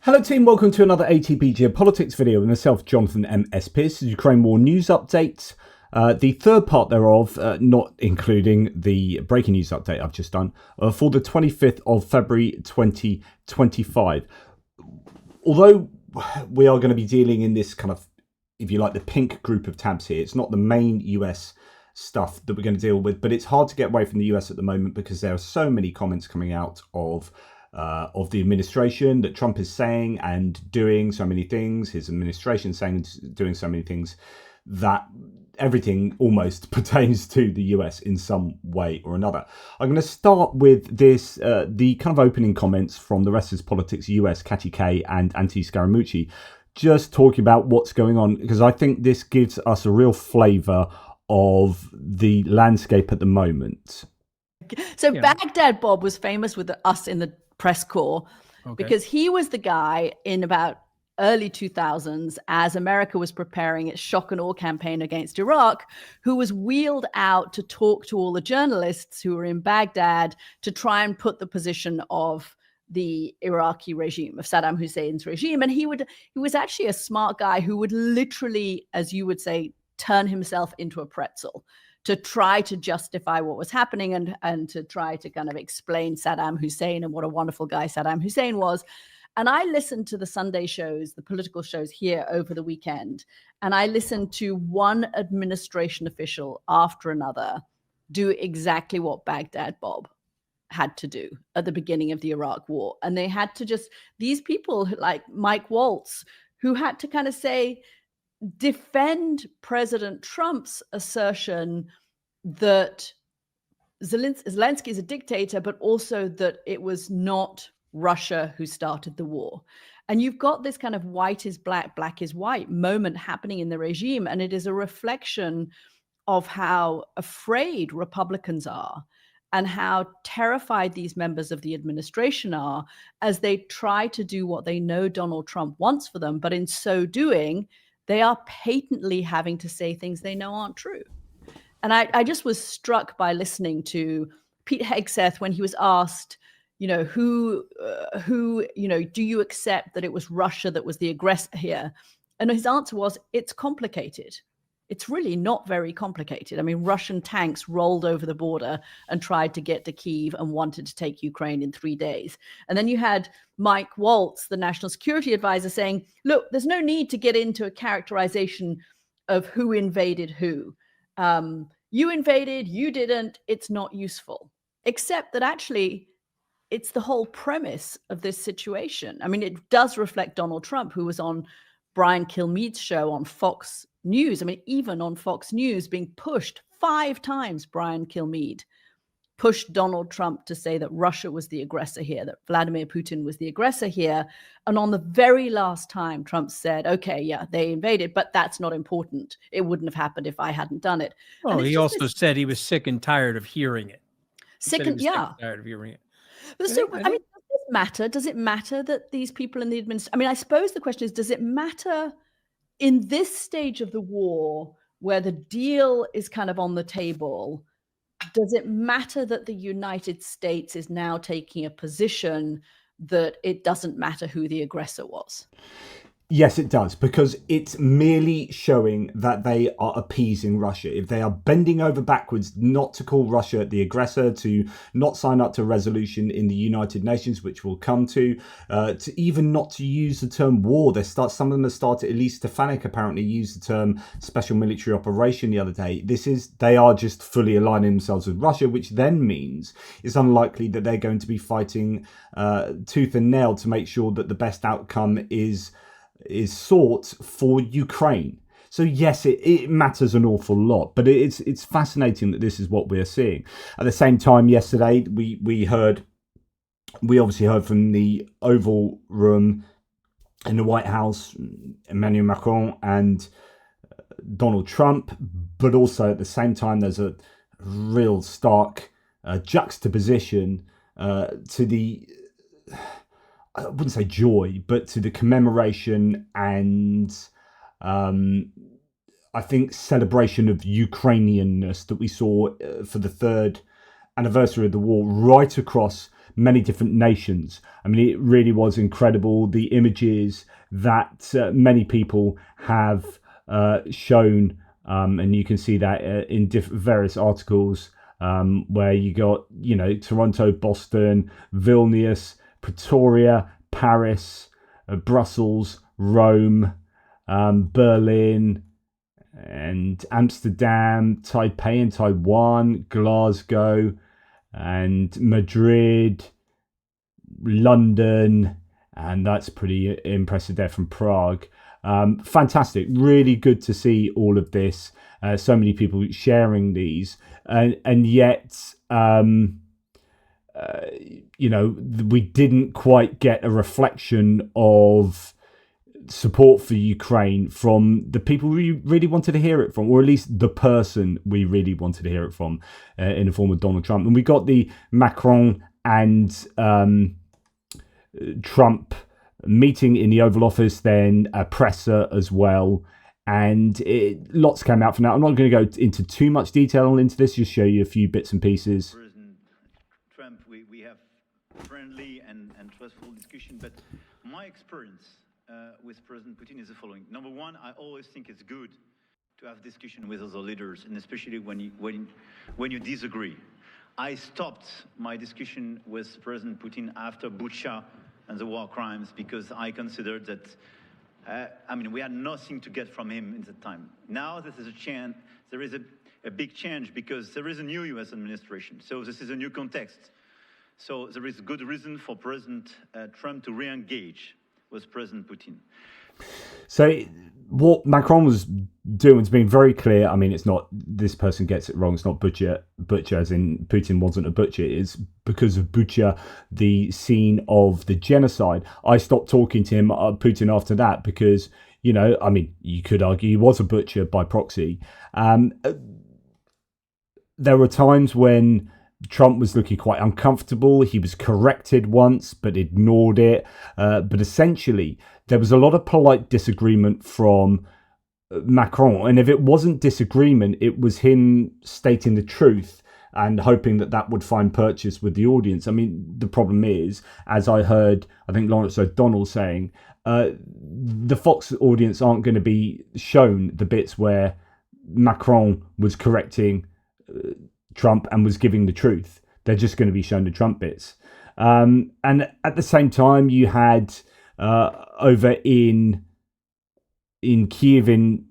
Hello team, welcome to another ATP Geopolitics video with myself, Jonathan M.S. Pearce, Ukraine War News Update. The third part thereof, not including the breaking news update I've just done, for the 25th of February 2025. Although we are going to be dealing in this kind of, if you like, the pink group of tabs here, it's not the main US stuff that we're going to deal with, but it's hard to get away from the US at the moment because there are so many comments coming out of the administration that Trump is saying and doing so many things, his administration saying and doing so many things, that everything almost pertains to the US in some way or another. I'm going to start with this, the kind of opening comments from the Rest is Politics US, Katy K and Antti Scaramucci, just talking about what's going on, because I think this gives us a real flavour of the landscape at the moment. So yeah. Baghdad Bob was famous with us in the press corps because he was the guy in about early 2000s, as America was preparing its shock and awe campaign against Iraq, who was wheeled out to talk to all the journalists who were in Baghdad to try and put the position of the Iraqi regime, of Saddam Hussein's regime. And he was actually a smart guy who would literally, as you would say, turn himself into a pretzel to try to justify what was happening and to try to kind of explain Saddam Hussein and what a wonderful guy Saddam Hussein was. And I listened to the Sunday shows, the political shows here over the weekend, and I listened to one administration official after another do exactly what Baghdad Bob had to do at the beginning of the Iraq war. And they had to just, these people like Mike Waltz, who had to kind of say, defend President Trump's assertion that Zelensky is a dictator, but also that it was not Russia who started the war. And you've got this kind of white is black, black is white moment happening in the regime. And it is a reflection of how afraid Republicans are and how terrified these members of the administration are as they try to do what they know Donald Trump wants for them. But in so doing, they are patently having to say things they know aren't true. And I just was struck by listening to Pete Hegseth when he was asked, who, do you accept that it was Russia that was the aggressor here? And his answer was, it's complicated. It's really not very complicated. I mean, Russian tanks rolled over the border and tried to get to Kyiv and wanted to take Ukraine in 3 days. And then you had Mike Waltz, the national security advisor, saying, look, there's no need to get into a characterization of who invaded who. You invaded, you didn't, it's not useful. Except that actually, it's the whole premise of this situation. I mean, it does reflect Donald Trump, who was on Brian Kilmeade's show on Fox News. I mean, even on Fox News, being pushed 5 times, Brian Kilmeade pushed Donald Trump to say that Russia was the aggressor here, that Vladimir Putin was the aggressor here. And on the very last time, Trump said, okay, yeah, they invaded, but that's not important. It wouldn't have happened if I hadn't done it. Oh, he also said he was sick and tired of hearing it. Sick and tired of hearing it. But so, I mean, does this matter? Does it matter that these people in the administration, I mean, I suppose the question is, does it matter in this stage of the war where the deal is kind of on the table? Does it matter that the United States is now taking a position that it doesn't matter who the aggressor was? Yes, it does, because it's merely showing that they are appeasing Russia. If they are bending over backwards not to call Russia the aggressor, to not sign up to a resolution in the United Nations, which we'll come to even not to use the term war. Some of them have started, at least Stefanik apparently used the term special military operation the other day. They are just fully aligning themselves with Russia, which then means it's unlikely that they're going to be fighting tooth and nail to make sure that the best outcome is sought for Ukraine. So yes, it matters an awful lot, but it's fascinating that this is what we're seeing. At the same time, yesterday we obviously heard from the Oval Room in the White House, Emmanuel Macron and Donald Trump, but also at the same time there's a real stark juxtaposition to the, I wouldn't say joy, but to the commemoration and I think celebration of Ukrainianness that we saw for the 3rd anniversary of the war right across many different nations. I mean, it really was incredible. The images that many people have shown, and you can see that in various articles, where you got, you know, Toronto, Boston, Vilnius, Pretoria, Paris, Brussels, Rome, Berlin, and Amsterdam, Taipei and Taiwan, Glasgow, and Madrid, London, and that's pretty impressive there from Prague. Fantastic, really good to see all of this. So many people sharing these, and yet, you know, we didn't quite get a reflection of support for Ukraine from the people we really wanted to hear it from, or at least the person we really wanted to hear it from, in the form of Donald Trump. And we got the Macron and Trump meeting in the Oval Office, then a presser as well. And lots came out from that. I'm not going to go into too much detail into this, just show you a few bits and pieces. President Trump, we have friendly and trustful discussion, but my experience with President Putin is the following. Number one, I always think it's good to have discussion with other leaders, and especially when you disagree. I stopped my discussion with President Putin after Bucha and the war crimes because I considered that, I mean, we had nothing to get from him in that time. Now this is a chance. There is a big change because there is a new U.S. administration. So this is a new context. So there is good reason for President Trump to re-engage with President Putin. So what Macron was doing is being very clear. I mean, it's not, this person gets it wrong. It's not butcher as in Putin wasn't a butcher. It's because of Bucha, the scene of the genocide. I stopped talking to him, Putin, after that because, you know, I mean, you could argue he was a butcher by proxy. There were times when Trump was looking quite uncomfortable. He was corrected once, but ignored it. But essentially, there was a lot of polite disagreement from Macron. And if it wasn't disagreement, it was him stating the truth and hoping that that would find purchase with the audience. I mean, the problem is, as I heard, I think Lawrence O'Donnell saying, the Fox audience aren't going to be shown the bits where Macron was correcting Trump and was giving the truth. They're just going to be shown the Trump bits. And at the same time, you had over in Kyiv in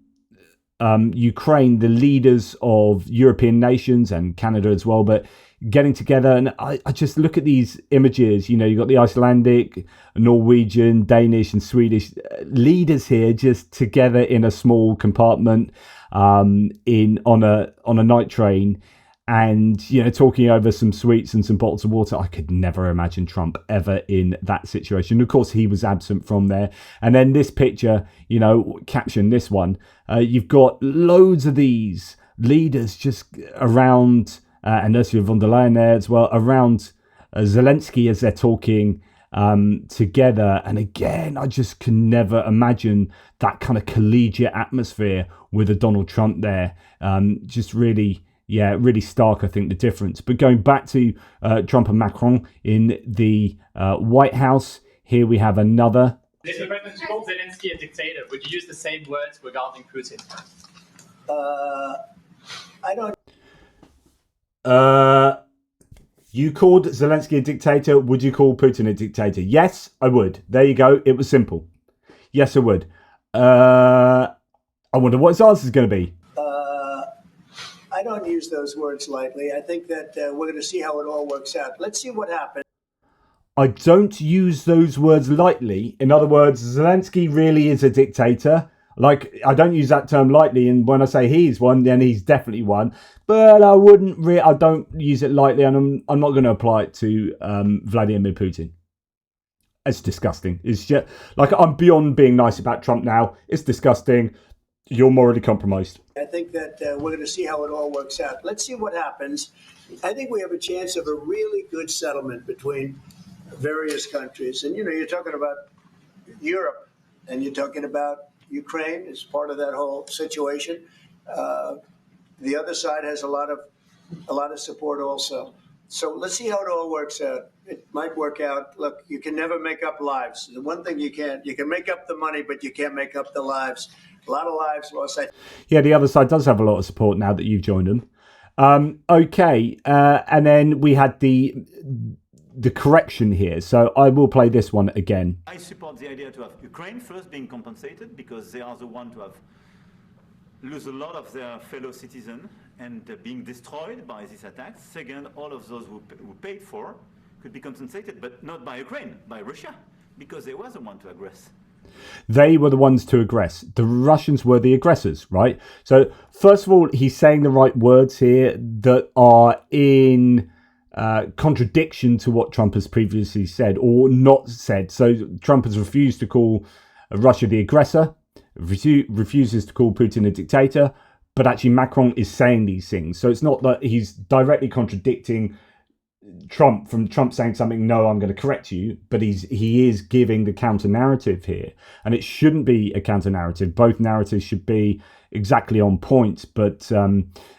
Ukraine, the leaders of European nations and Canada as well, but getting together. And I just look at these images, you know, you've got the Icelandic, Norwegian, Danish and Swedish leaders here just together in a small compartment on a night train. And, you know, talking over some sweets and some bottles of water. I could never imagine Trump ever in that situation. Of course, he was absent from there. And then this picture, you know, caption this one. You've got loads of these leaders just around, and Ursula von der Leyen there as well, around Zelensky as they're talking together. And again, I just can never imagine that kind of collegiate atmosphere with a Donald Trump there. Just really... Yeah, really stark, I think, the difference. But going back to Trump and Macron in the White House, here we have another. Mr. President, you called Zelensky a dictator. Would you use the same words regarding Putin? I don't. You called Zelensky a dictator. Would you call Putin a dictator? Yes, I would. There you go. It was simple. Yes, I would. I wonder what his answer is going to be. I don't use those words lightly. I think that we're going to see how it all works out. Let's see what happens. I don't use those words lightly. In other words, Zelensky really is a dictator. Like, I don't use that term lightly. And when I say he's one, then he's definitely one. But I don't use it lightly. And I'm not going to apply it to Vladimir Putin. It's disgusting. It's just like, I'm beyond being nice about Trump now. It's disgusting. You're morally compromised. I think that we're going to see how it all works out. Let's see what happens. I think we have a chance of a really good settlement between various countries. And, you know, you're talking about Europe and you're talking about Ukraine as part of that whole situation. The other side has a lot of support also. So let's see how it all works out. It might work out. Look, you can never make up lives. The one thing you can make up the money, but you can't make up the lives. A lot of lives lost. Yeah, the other side does have a lot of support now that you've joined them. Okay, and then we had the correction here. So I will play this one again. I support the idea to have Ukraine first being compensated because they are the one to have lose a lot of their fellow citizens and being destroyed by these attacks. Second, all of those who paid for could be compensated, but not by Ukraine, by Russia, because they were the one to aggress. They were the ones to aggress. The Russians were the aggressors, right? So first of all, he's saying the right words here that are in contradiction to what Trump has previously said or not said. So Trump has refused to call Russia the aggressor, refuses to call Putin a dictator, but actually Macron is saying these things. So it's not that he's directly contradicting Trump from Trump saying something, no, I'm going to correct you, but he is giving the counter narrative here, and it shouldn't be a counter narrative. Both narratives should be exactly on point, but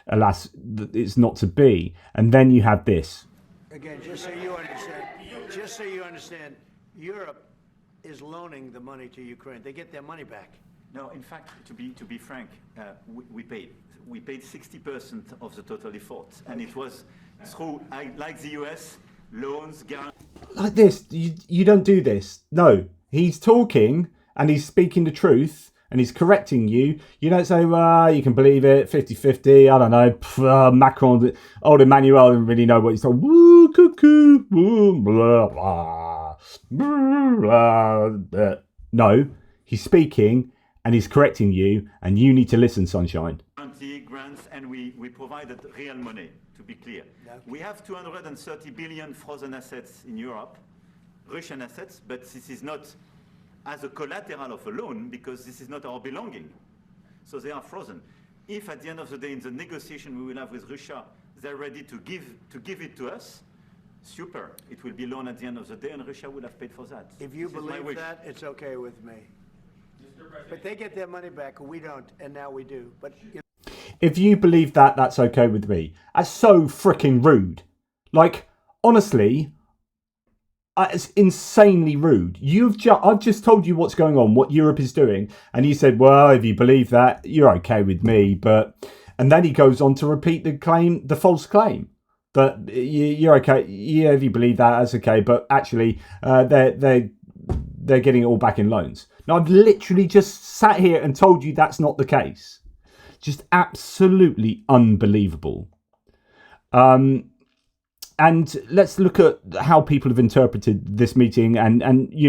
alas, it's not to be. And then you have this. Again, just so you understand, Europe is loaning the money to Ukraine. They get their money back. No, in fact, to be frank, we paid 60% of the total effort, and it was through, like the US, loans, guarantees. Like this, you don't do this. No, he's talking and he's speaking the truth and he's correcting you. You don't say, well, you can believe it, 50-50, I don't know, Macron, old Emmanuel didn't really know what he's talking. Woo, cuckoo, woo, blah, blah, blah, blah. No, he's speaking and he's correcting you, and you need to listen, sunshine. Grants, and we provided real money, to be clear. We have 230 billion frozen assets in Europe, Russian assets, but this is not as a collateral of a loan because this is not our belonging. So they are frozen. If at the end of the day in the negotiation we will have with Russia, they're ready to give it to us, super. It will be loan at the end of the day and Russia will have paid for that. If you believe that, it's okay with me. But they get their money back, we don't, and now we do. But if you believe that, that's okay with me. That's so freaking rude. Like, honestly, it's insanely rude. I've just told you what's going on, what Europe is doing, and you said, well, if you believe that, you're okay with me. And then he goes on to repeat the false claim that you're okay. Yeah, if you believe that, that's okay. But actually, they're getting it all back in loans. Now, I've literally just sat here and told you that's not the case. Just absolutely unbelievable. And let's look at how people have interpreted this meeting and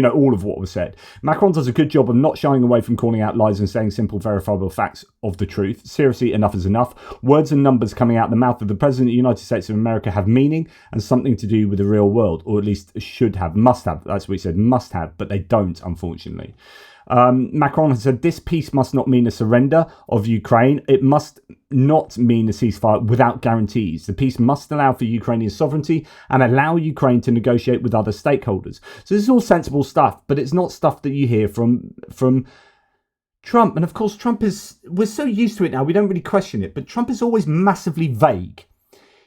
all of what was said. Macron does a good job of not shying away from calling out lies and saying simple, verifiable facts of the truth. Seriously, enough is enough. Words and numbers coming out the mouth of the President of the United States of America have meaning and something to do with the real world, or at least should have, must have. That's what he said, must have, but they don't, unfortunately. Macron has said this peace must not mean a surrender of Ukraine. It must not mean a ceasefire without guarantees. The peace must allow for Ukrainian sovereignty and allow Ukraine to negotiate with other stakeholders. So this is all sensible stuff, but it's not stuff that you hear from Trump. And of course, we're so used to it now, we don't really question it, but Trump is always massively vague.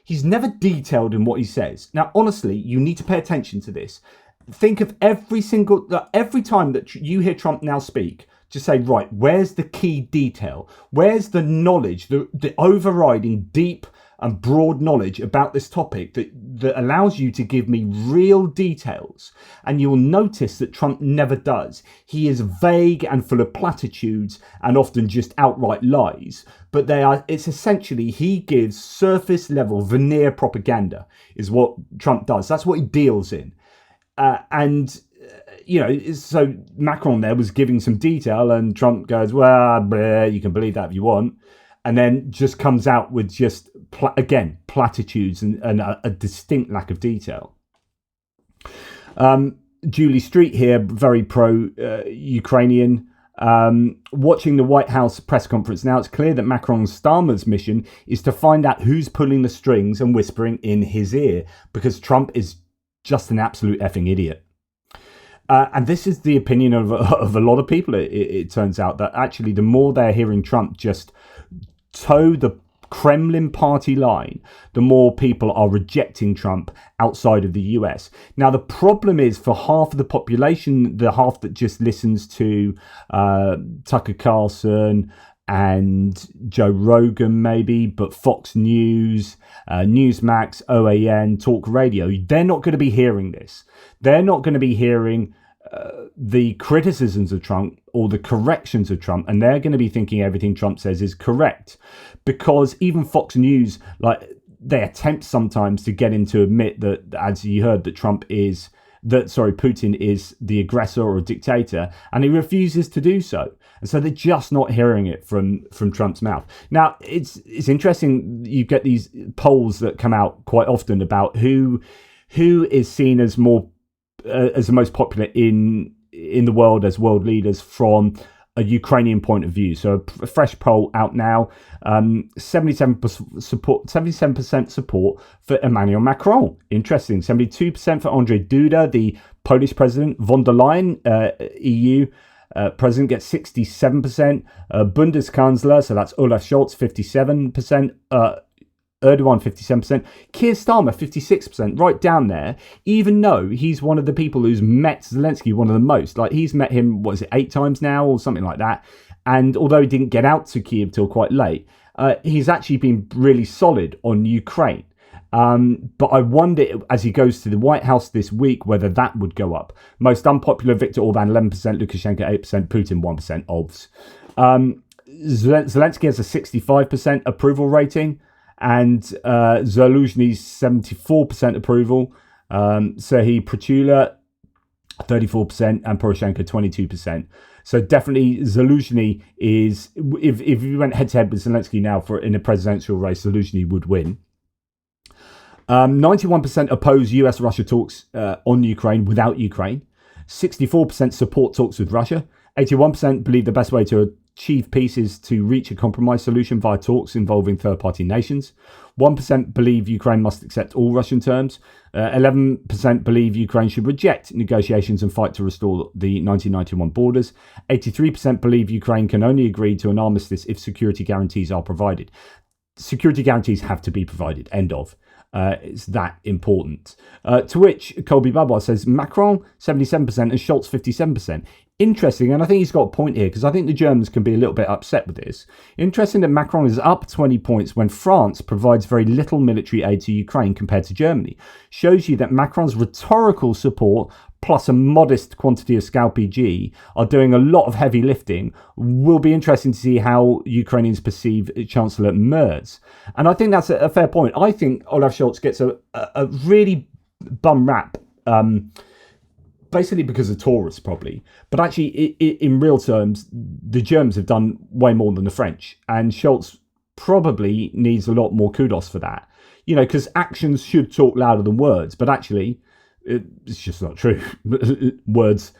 He's never detailed in what he says. Now, honestly, you need to pay attention to this. Think of every time that you hear Trump now speak, just say, right, where's the key detail? Where's the knowledge, the overriding deep and broad knowledge about this topic that allows you to give me real details? And you'll notice that Trump never does. He is vague and full of platitudes and often just outright lies. But it's essentially, he gives surface level veneer propaganda is what Trump does. That's what he deals in. So Macron there was giving some detail and Trump goes, well, bleh, you can believe that if you want. And then just comes out with just, platitudes and a distinct lack of detail. Julie Street here, very pro-Ukrainian. Watching the White House press conference now, it's clear that Macron's Starmer's mission is to find out who's pulling the strings and whispering in his ear, because Trump is just an absolute effing idiot. And this is the opinion of a lot of people. It turns out that actually the more they're hearing Trump just toe the Kremlin party line, the more people are rejecting Trump outside of the US. Now, the problem is for half of the population, the half that just listens to Tucker Carlson and Joe Rogan maybe, but Fox News, Newsmax, OAN, Talk Radio, they're not going to be hearing this. They're not going to be hearing the criticisms of Trump or the corrections of Trump, and they're going to be thinking everything Trump says is correct. Because even Fox News, like, they attempt sometimes to get him to admit that, as you heard, that Putin is the aggressor or a dictator, and he refuses to do so. And so they're just not hearing it from Trump's mouth. Now, it's interesting. You get these polls that come out quite often about who is seen as more as the most popular in the world as world leaders from a Ukrainian point of view. So a fresh poll out now, 77% support for Emmanuel Macron. Interesting. 72% for Andrzej Duda, the Polish president. Von der Leyen, EU president, gets 67%. Bundeskanzler, so that's Olaf Scholz, 57%. Erdogan, 57%. Keir Starmer, 56%, right down there, even though he's one of the people who's met Zelensky one of the most. Like, he's met him, 8 times now or something like that? And although he didn't get out to Kyiv till quite late, he's actually been really solid on Ukraine. But I wonder, as he goes to the White House this week, whether that would go up. Most unpopular, Viktor Orban, 11%, Lukashenko, 8%, Putin, 1%, obvs. Zelensky has a 65% approval rating, and Zelensky's 74% approval. Serhiy Prytula, 34%, and Poroshenko, 22%. So definitely Zelensky is, if you went head-to-head with Zelensky now in a presidential race, Zelensky would win. 91% oppose US-Russia talks on Ukraine without Ukraine. 64% support talks with Russia. 81% believe the best way to achieve peace is to reach a compromise solution via talks involving third-party nations. 1% believe Ukraine must accept all Russian terms. 11% believe Ukraine should reject negotiations and fight to restore the 1991 borders. 83% believe Ukraine can only agree to an armistice if security guarantees are provided. Security guarantees have to be provided. End of. It's that important. To which Colby Babar says Macron 77% and Scholz 57%. Interesting, and I think he's got a point here, because I think the Germans can be a little bit upset with this. Interesting that Macron is up 20 points when France provides very little military aid to Ukraine compared to Germany. Shows you that Macron's rhetorical support plus a modest quantity of Scalp G are doing a lot of heavy lifting. Will be interesting to see how Ukrainians perceive Chancellor Merz. And I think that's a fair point. I think Olaf Scholz gets a really bum rap, basically because of tourists probably. But actually, in real terms, the Germans have done way more than the French. And Scholz probably needs a lot more kudos for that. You know, because actions should talk louder than words. But actually, it's just not true. Words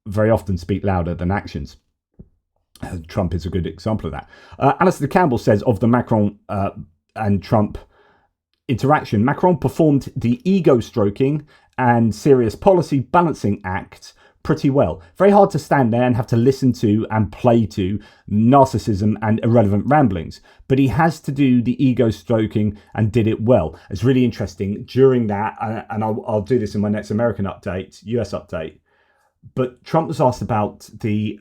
very often speak louder than actions. Trump is a good example of that. Alistair Campbell says of the Macron and Trump interaction, Macron performed the ego-stroking and serious policy balancing act pretty well. Very hard to stand there and have to listen to and play to narcissism and irrelevant ramblings. But he has to do the ego stroking and did it well. It's really interesting during that, and I'll do this in my next American update, US update. But Trump was asked about the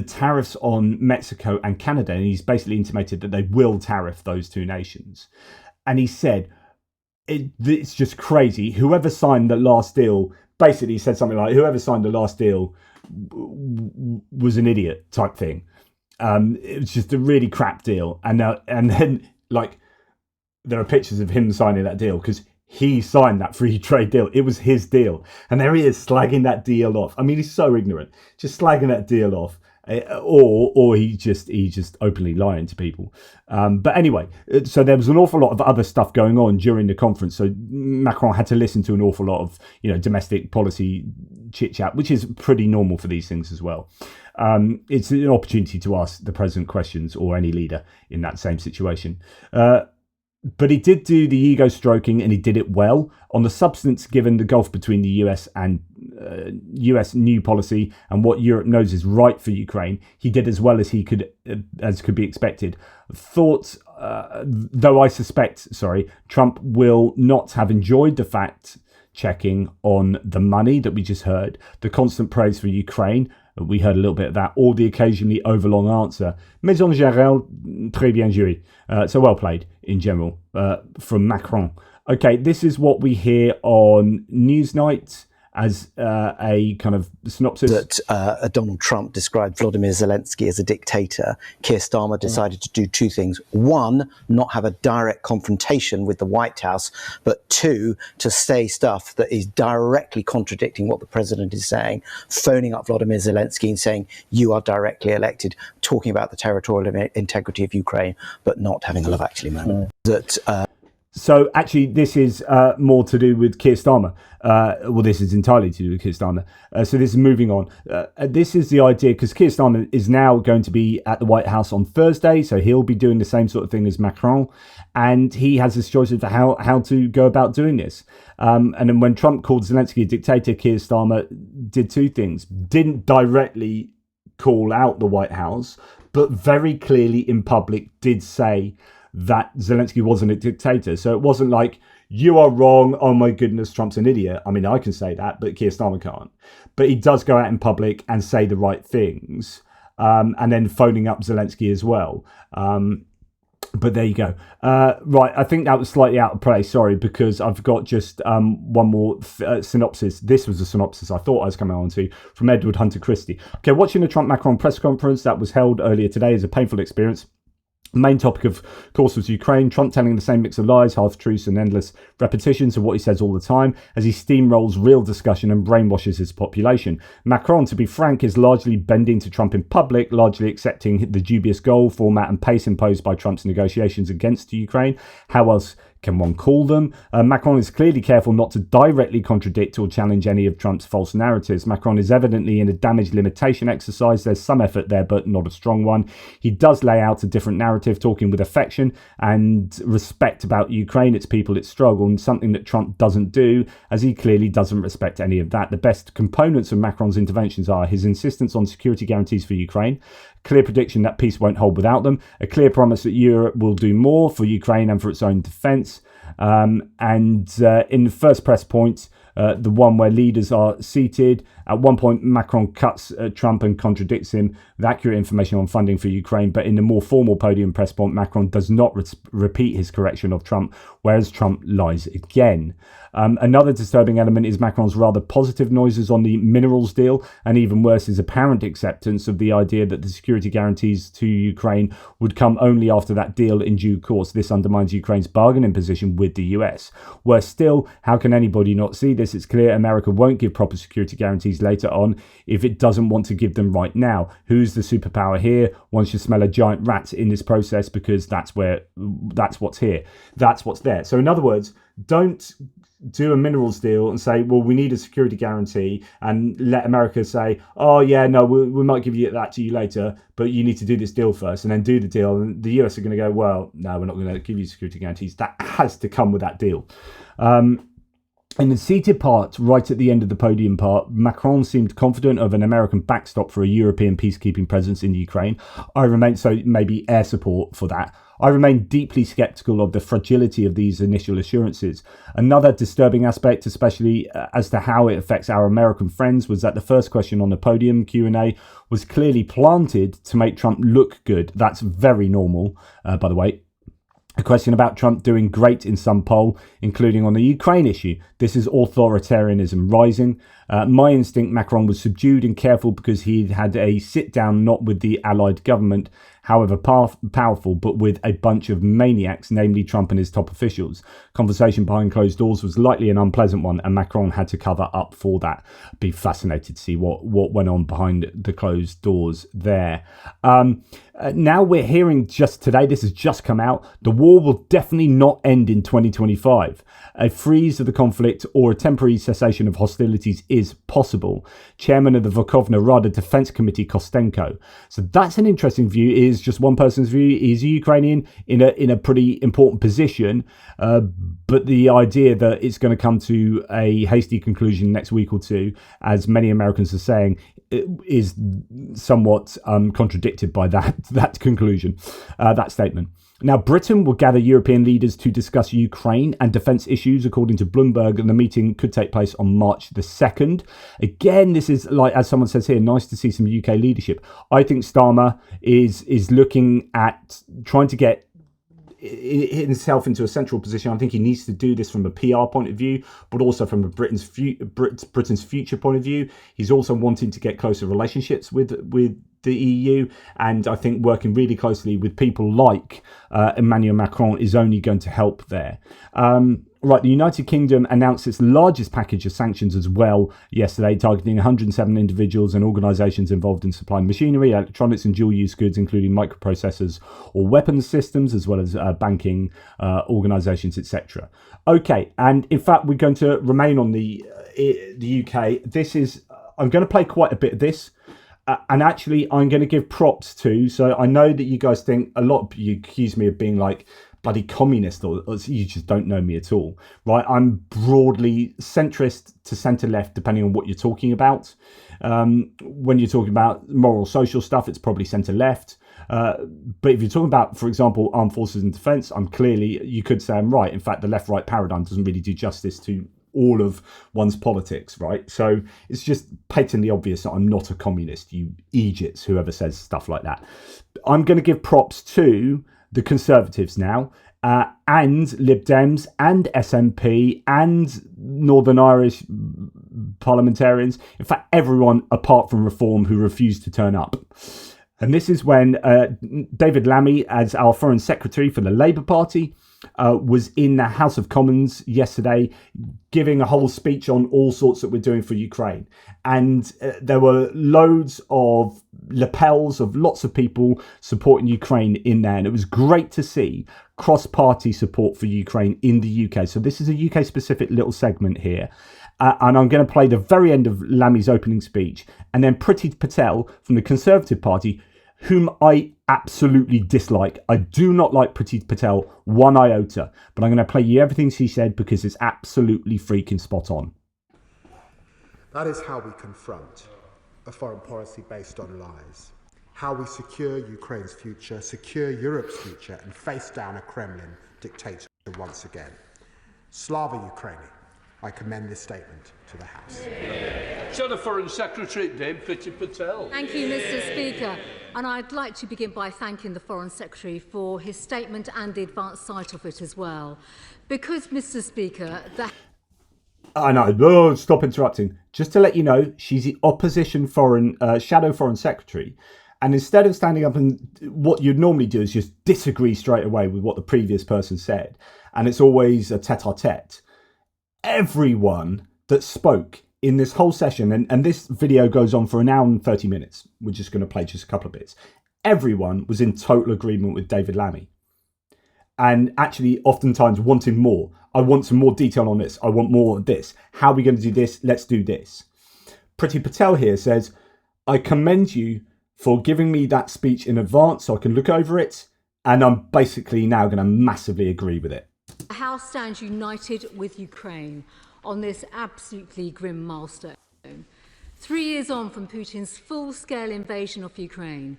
tariffs on Mexico and Canada, and he's basically intimated that they will tariff those two nations. And he said, it's just crazy. Whoever signed the last deal, basically he said something like, whoever signed the last deal was an idiot type thing. It was just a really crap deal. And then, like, there are pictures of him signing that deal because he signed that free trade deal. It was his deal. And there he is slagging that deal off. I mean, he's so ignorant, just slagging that deal off. Or he just openly lying to people. But anyway, so there was an awful lot of other stuff going on during the conference. So Macron had to listen to an awful lot of, domestic policy chit chat, which is pretty normal for these things as well. It's an opportunity to ask the president questions or any leader in that same situation. But he did do the ego stroking and he did it well. On the substance, given the gulf between the US and US new policy and what Europe knows is right for Ukraine, he did as well as could be expected. Thoughts, though I suspect, Trump will not have enjoyed the fact checking on the money that we just heard, the constant praise for Ukraine. We heard a little bit of that, or the occasionally overlong answer. Mais en général, très bien joué. So well played in general from Macron. Okay, this is what we hear on Newsnight as a kind of synopsis. That Donald Trump described Volodymyr Zelensky as a dictator. Keir Starmer decided to do two things. One, not have a direct confrontation with the White House, but two, to say stuff that is directly contradicting what the president is saying, phoning up Volodymyr Zelensky and saying, you are directly elected, talking about the territorial integrity of Ukraine, but not having a Love Actually moment. So actually, this is more to do with Keir Starmer. Well, this is entirely to do with Keir Starmer. So this is moving on. This is the idea, because Keir Starmer is now going to be at the White House on Thursday, so he'll be doing the same sort of thing as Macron, and he has his choice of how to go about doing this. And then when Trump called Zelensky a dictator, Keir Starmer did two things. Didn't directly call out the White House, but very clearly in public did say that Zelensky wasn't a dictator. So it wasn't like, you are wrong, oh my goodness, Trump's an idiot. I mean, I can say that, but Keir Starmer can't. But he does go out in public and say the right things, and then phoning up Zelensky as well. But there you go. Right, I think that was slightly out of place, sorry, because I've got just one more synopsis. This was a synopsis I thought I was coming on to, from Edward Hunter Christie. Okay, watching the Trump-Macron press conference that was held earlier today is a painful experience. Main topic, of course, was Ukraine. Trump telling the same mix of lies, half-truths and endless repetitions of what he says all the time as he steamrolls real discussion and brainwashes his population. Macron, to be frank, is largely bending to Trump in public, largely accepting the dubious goal, format and pace imposed by Trump's negotiations against Ukraine. How else can one call them? Macron is clearly careful not to directly contradict or challenge any of Trump's false narratives. Macron is evidently in a damage limitation exercise. There's some effort there, but not a strong one. He does lay out a different narrative, talking with affection and respect about Ukraine, its people, its struggle, and something that Trump doesn't do, as he clearly doesn't respect any of that. The best components of Macron's interventions are his insistence on security guarantees for Ukraine, clear prediction that peace won't hold without them, a clear promise that Europe will do more for Ukraine and for its own defence. And in the first press point, the one where leaders are seated, at one point Macron cuts Trump and contradicts him with accurate information on funding for Ukraine, but in the more formal podium press point, Macron does not repeat his correction of Trump, whereas Trump lies again. Another disturbing element is Macron's rather positive noises on the minerals deal, and even worse, his apparent acceptance of the idea that the security guarantees to Ukraine would come only after that deal in due course. This undermines Ukraine's bargaining position with the US. Worse still, how can anybody not see this? It's clear America won't give proper security guarantees later on if it doesn't want to give them right now. Who's the superpower here? One should smell a giant rat in this process, because that's what's here. That's what's there. So in other words, don't do a minerals deal and say, well, we need a security guarantee, and let America say, oh yeah, no, we might give you that to you later, but you need to do this deal first, and then do the deal. And the US are going to go, well, no, we're not going to give you security guarantees. That has to come with that deal. In the seated part, right at the end of the podium part, Macron seemed confident of an American backstop for a European peacekeeping presence in Ukraine. So maybe air support for that. I remain deeply sceptical of the fragility of these initial assurances. Another disturbing aspect, especially as to how it affects our American friends, was that the first question on the podium Q&A was clearly planted to make Trump look good. That's very normal, by the way. A question about Trump doing great in some poll, including on the Ukraine issue. This is authoritarianism rising. My instinct, Macron was subdued and careful because he'd had a sit-down not with the allied government, however powerful, but with a bunch of maniacs, namely Trump and his top officials. Conversation behind closed doors was likely an unpleasant one, and Macron had to cover up for that. Be fascinated to see what went on behind the closed doors there. Now we're hearing just today, this has just come out, the war will definitely not end in 2025. A freeze of the conflict or a temporary cessation of hostilities is possible. Chairman of the Verkhovna Rada Defense Committee, Kostenko. So that's an interesting view. It is just one person's view. He's a Ukrainian in a pretty important position, but the idea that it's going to come to a hasty conclusion next week or two, as many Americans are saying, is somewhat contradicted by that conclusion, that statement. Now, Britain will gather European leaders to discuss Ukraine and defence issues, according to Bloomberg, and the meeting could take place on March the 2nd. Again, this is, like, as someone says here, nice to see some UK leadership. I think Starmer is looking at trying to get himself into a central position. I think he needs to do this from a PR point of view, but also from a Britain's future point of view. He's also wanting to get closer relationships with the EU, and I think working really closely with people like Emmanuel Macron is only going to help there. Right, the United Kingdom announced its largest package of sanctions as well yesterday, targeting 107 individuals and organisations involved in supplying machinery, electronics and dual-use goods, including microprocessors or weapons systems, as well as banking organisations, etc. Okay, and in fact, we're going to remain on the UK. I'm going to play quite a bit of this. And actually, I'm going to give props to, so I know that you guys think, a lot of you accuse me of being like bloody communist, or you just don't know me at all, right? I'm broadly centrist to centre-left, depending on what you're talking about. When you're talking about moral, social stuff, it's probably centre-left. But if you're talking about, for example, armed forces and defence, you could say I'm right. In fact, the left-right paradigm doesn't really do justice to all of one's politics, right? So it's just patently obvious that I'm not a communist, you Egypts, whoever says stuff like that. I'm going to give props to the Conservatives now, and Lib Dems, and SNP, and Northern Irish parliamentarians. In fact, everyone apart from Reform who refused to turn up. And this is when David Lammy, as our Foreign Secretary for the Labour Party, was in the House of Commons yesterday giving a whole speech on all sorts that we're doing for Ukraine. And there were loads of lapels of lots of people supporting Ukraine in there. And it was great to see cross-party support for Ukraine in the UK. So this is a UK-specific little segment here. And I'm going to play the very end of Lammy's opening speech. And then Priti Patel from the Conservative Party, whom I absolutely dislike. I do not like Priti Patel one iota, but I'm going to play you everything she said because it's absolutely freaking spot on. That is how we confront a foreign policy based on lies. How we secure Ukraine's future, secure Europe's future, and face down a Kremlin dictator once again. Slava Ukraini. I commend this statement to the House. So the Foreign Secretary, Dame Priti Patel. Thank you, Mr. Speaker. And I'd like to begin by thanking the Foreign Secretary for his statement and the advanced sight of it as well. Because, Mr. Speaker, I know, stop interrupting. Just to let you know, she's the opposition shadow foreign secretary. And instead of standing up and what you'd normally do is just disagree straight away with what the previous person said. And it's always a tete-a-tete. Everyone that spoke in this whole session, and this video goes on for an hour and 30 minutes. We're just going to play just a couple of bits. Everyone was in total agreement with David Lammy. And actually, oftentimes wanting more. I want some more detail on this. I want more of this. How are we going to do this? Let's do this. Priti Patel here says, I commend you for giving me that speech in advance so I can look over it. And I'm basically now going to massively agree with it. the House stands united with Ukraine on this absolutely grim milestone. 3 years on from Putin's full-scale invasion of Ukraine,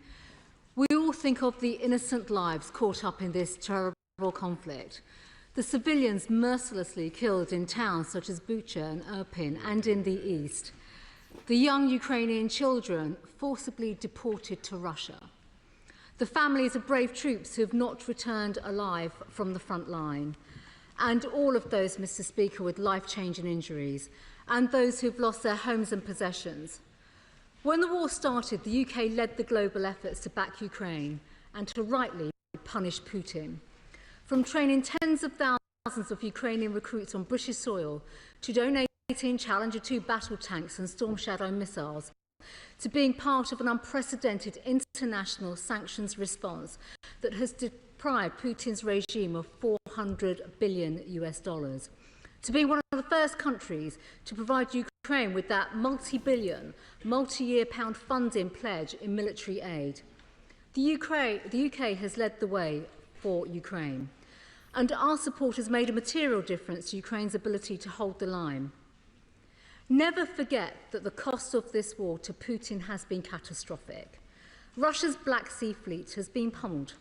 we all think of the innocent lives caught up in this terrible conflict, the civilians mercilessly killed in towns such as Bucha and Irpin and in the east, the young Ukrainian children forcibly deported to Russia, the families of brave troops who have not returned alive from the front line, and all of those, Mr. Speaker, with life-changing injuries, and those who have lost their homes and possessions. When the war started, the UK led the global efforts to back Ukraine and to rightly punish Putin. From training tens of thousands of Ukrainian recruits on British soil to donating Challenger 2 battle tanks and Storm Shadow missiles, to being part of an unprecedented international sanctions response that has deprived Putin's regime of $400 billion, to being one of the first countries to provide Ukraine with that multi-billion, multi-year pound funding pledge in military aid. The UK has led the way for Ukraine, and our support has made a material difference to Ukraine's ability to hold the line. Never forget that the cost of this war to Putin has been catastrophic. Russia's Black Sea Fleet has been pummeled,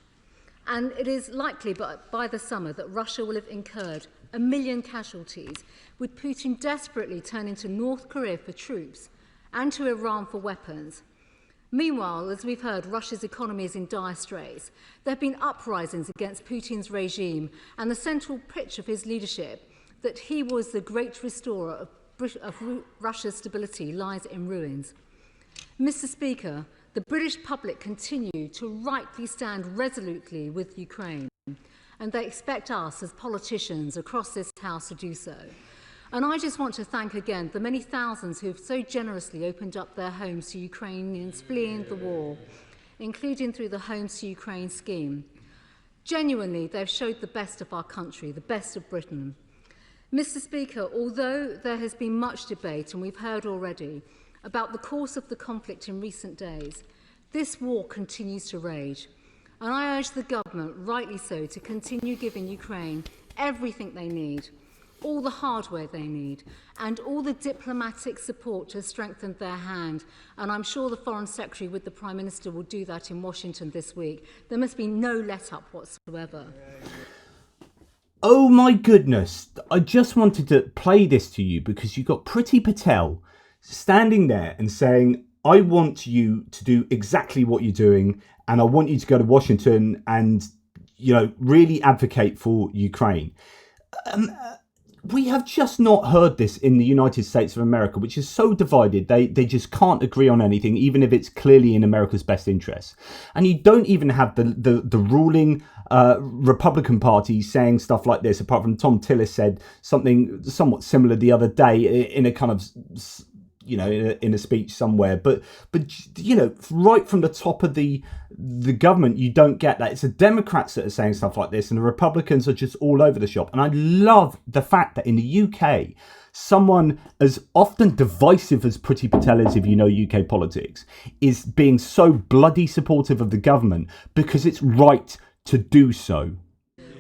and it is likely by the summer that Russia will have incurred 1 million casualties, with Putin desperately turning to North Korea for troops and to Iran for weapons. Meanwhile, as we've heard, Russia's economy is in dire straits. There have been uprisings against Putin's regime, and the central pitch of his leadership, that he was the great restorer of Russia's stability, lies in ruins. Mr. Speaker, the British public continue to rightly stand resolutely with Ukraine, and they expect us as politicians across this House to do so. And I just want to thank again the many thousands who have so generously opened up their homes to Ukrainians fleeing the war, including through the Homes to Ukraine scheme. Genuinely, they've showed the best of our country, the best of Britain. Mr. Speaker, although there has been much debate, and we've heard already, about the course of the conflict in recent days, this war continues to rage. And I urge the government, rightly so, to continue giving Ukraine everything they need, all the hardware they need, and all the diplomatic support to strengthen their hand. And I'm sure the Foreign Secretary with the Prime Minister will do that in Washington this week. There must be no let-up whatsoever. Oh my goodness, I just wanted to play this to you because you got Pretty Patel standing there and saying, I want you to do exactly what you're doing, and I want you to go to Washington and, really advocate for Ukraine. We have just not heard this in the United States of America, which is so divided. They just can't agree on anything, even if it's clearly in America's best interests. And you don't even have the ruling Republican Party saying stuff like this, apart from Tom Tillis said something somewhat similar the other day in a kind of, in a speech somewhere. But right from the top of the government, you don't get that. It's the Democrats that are saying stuff like this, and the Republicans are just all over the shop. And I love the fact that in the UK, someone as often divisive as Priti Patel is, if you know UK politics, is being so bloody supportive of the government because it's right to do so.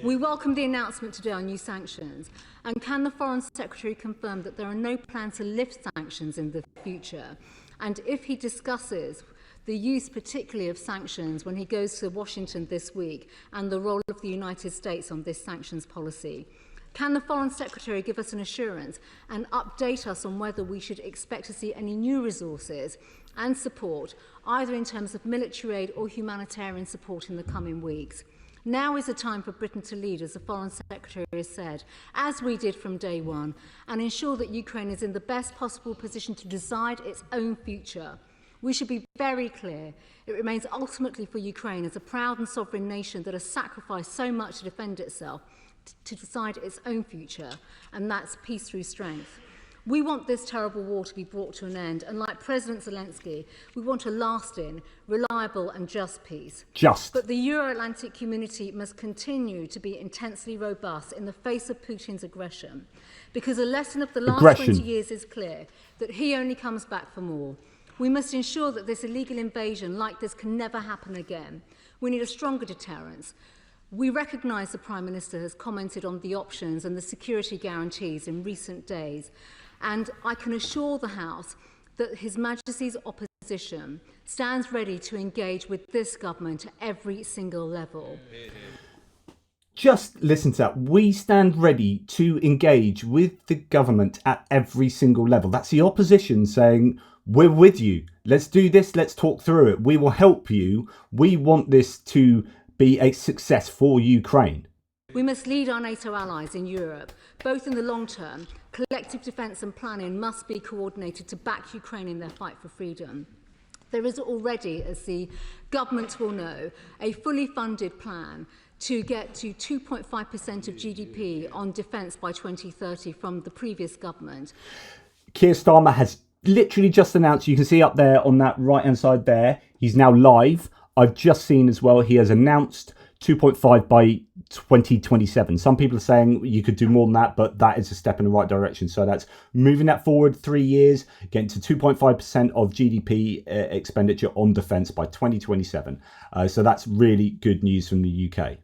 We welcome the announcement today on new sanctions. And can the Foreign Secretary confirm that there are no plans to lift sanctions in the future? And if he discusses the use particularly of sanctions when he goes to Washington this week and the role of the United States on this sanctions policy, can the Foreign Secretary give us an assurance and update us on whether we should expect to see any new resources and support, either in terms of military aid or humanitarian support in the coming weeks? Now is the time for Britain to lead, as the Foreign Secretary has said, as we did from day one, and ensure that Ukraine is in the best possible position to decide its own future. We should be very clear. It remains ultimately for Ukraine, as a proud and sovereign nation that has sacrificed so much to defend itself, to decide its own future, and that's peace through strength. We want this terrible war to be brought to an end, and like President Zelensky, we want a lasting, reliable and just peace. But the Euro-Atlantic community must continue to be intensely robust in the face of Putin's aggression, because a lesson of the last 20 years is clear, that he only comes back for more. We must ensure that this illegal invasion like this can never happen again. We need a stronger deterrence. We recognise the Prime Minister has commented on the options and the security guarantees in recent days, and I can assure the House that His Majesty's opposition stands ready to engage with this government at every single level. Just listen to that. We stand ready to engage with the government at every single level. That's the opposition saying, we're with you. Let's do this. Let's talk through it. We will help you. We want this to be a success for Ukraine. We must lead our NATO allies in Europe, both in the long term. Collective defence and planning must be coordinated to back Ukraine in their fight for freedom. There is already, as the government will know, a fully funded plan to get to 2.5% of GDP on defence by 2030 from the previous government. Keir Starmer has literally just announced, you can see up there on that right-hand side there, he's now live. I've just seen as well, he has announced 2.5 by 2027. Some people are saying you could do more than that, but that is a step in the right direction. So that's moving that forward 3 years, getting to 2.5% of GDP expenditure on defence by 2027. So that's really good news from the UK.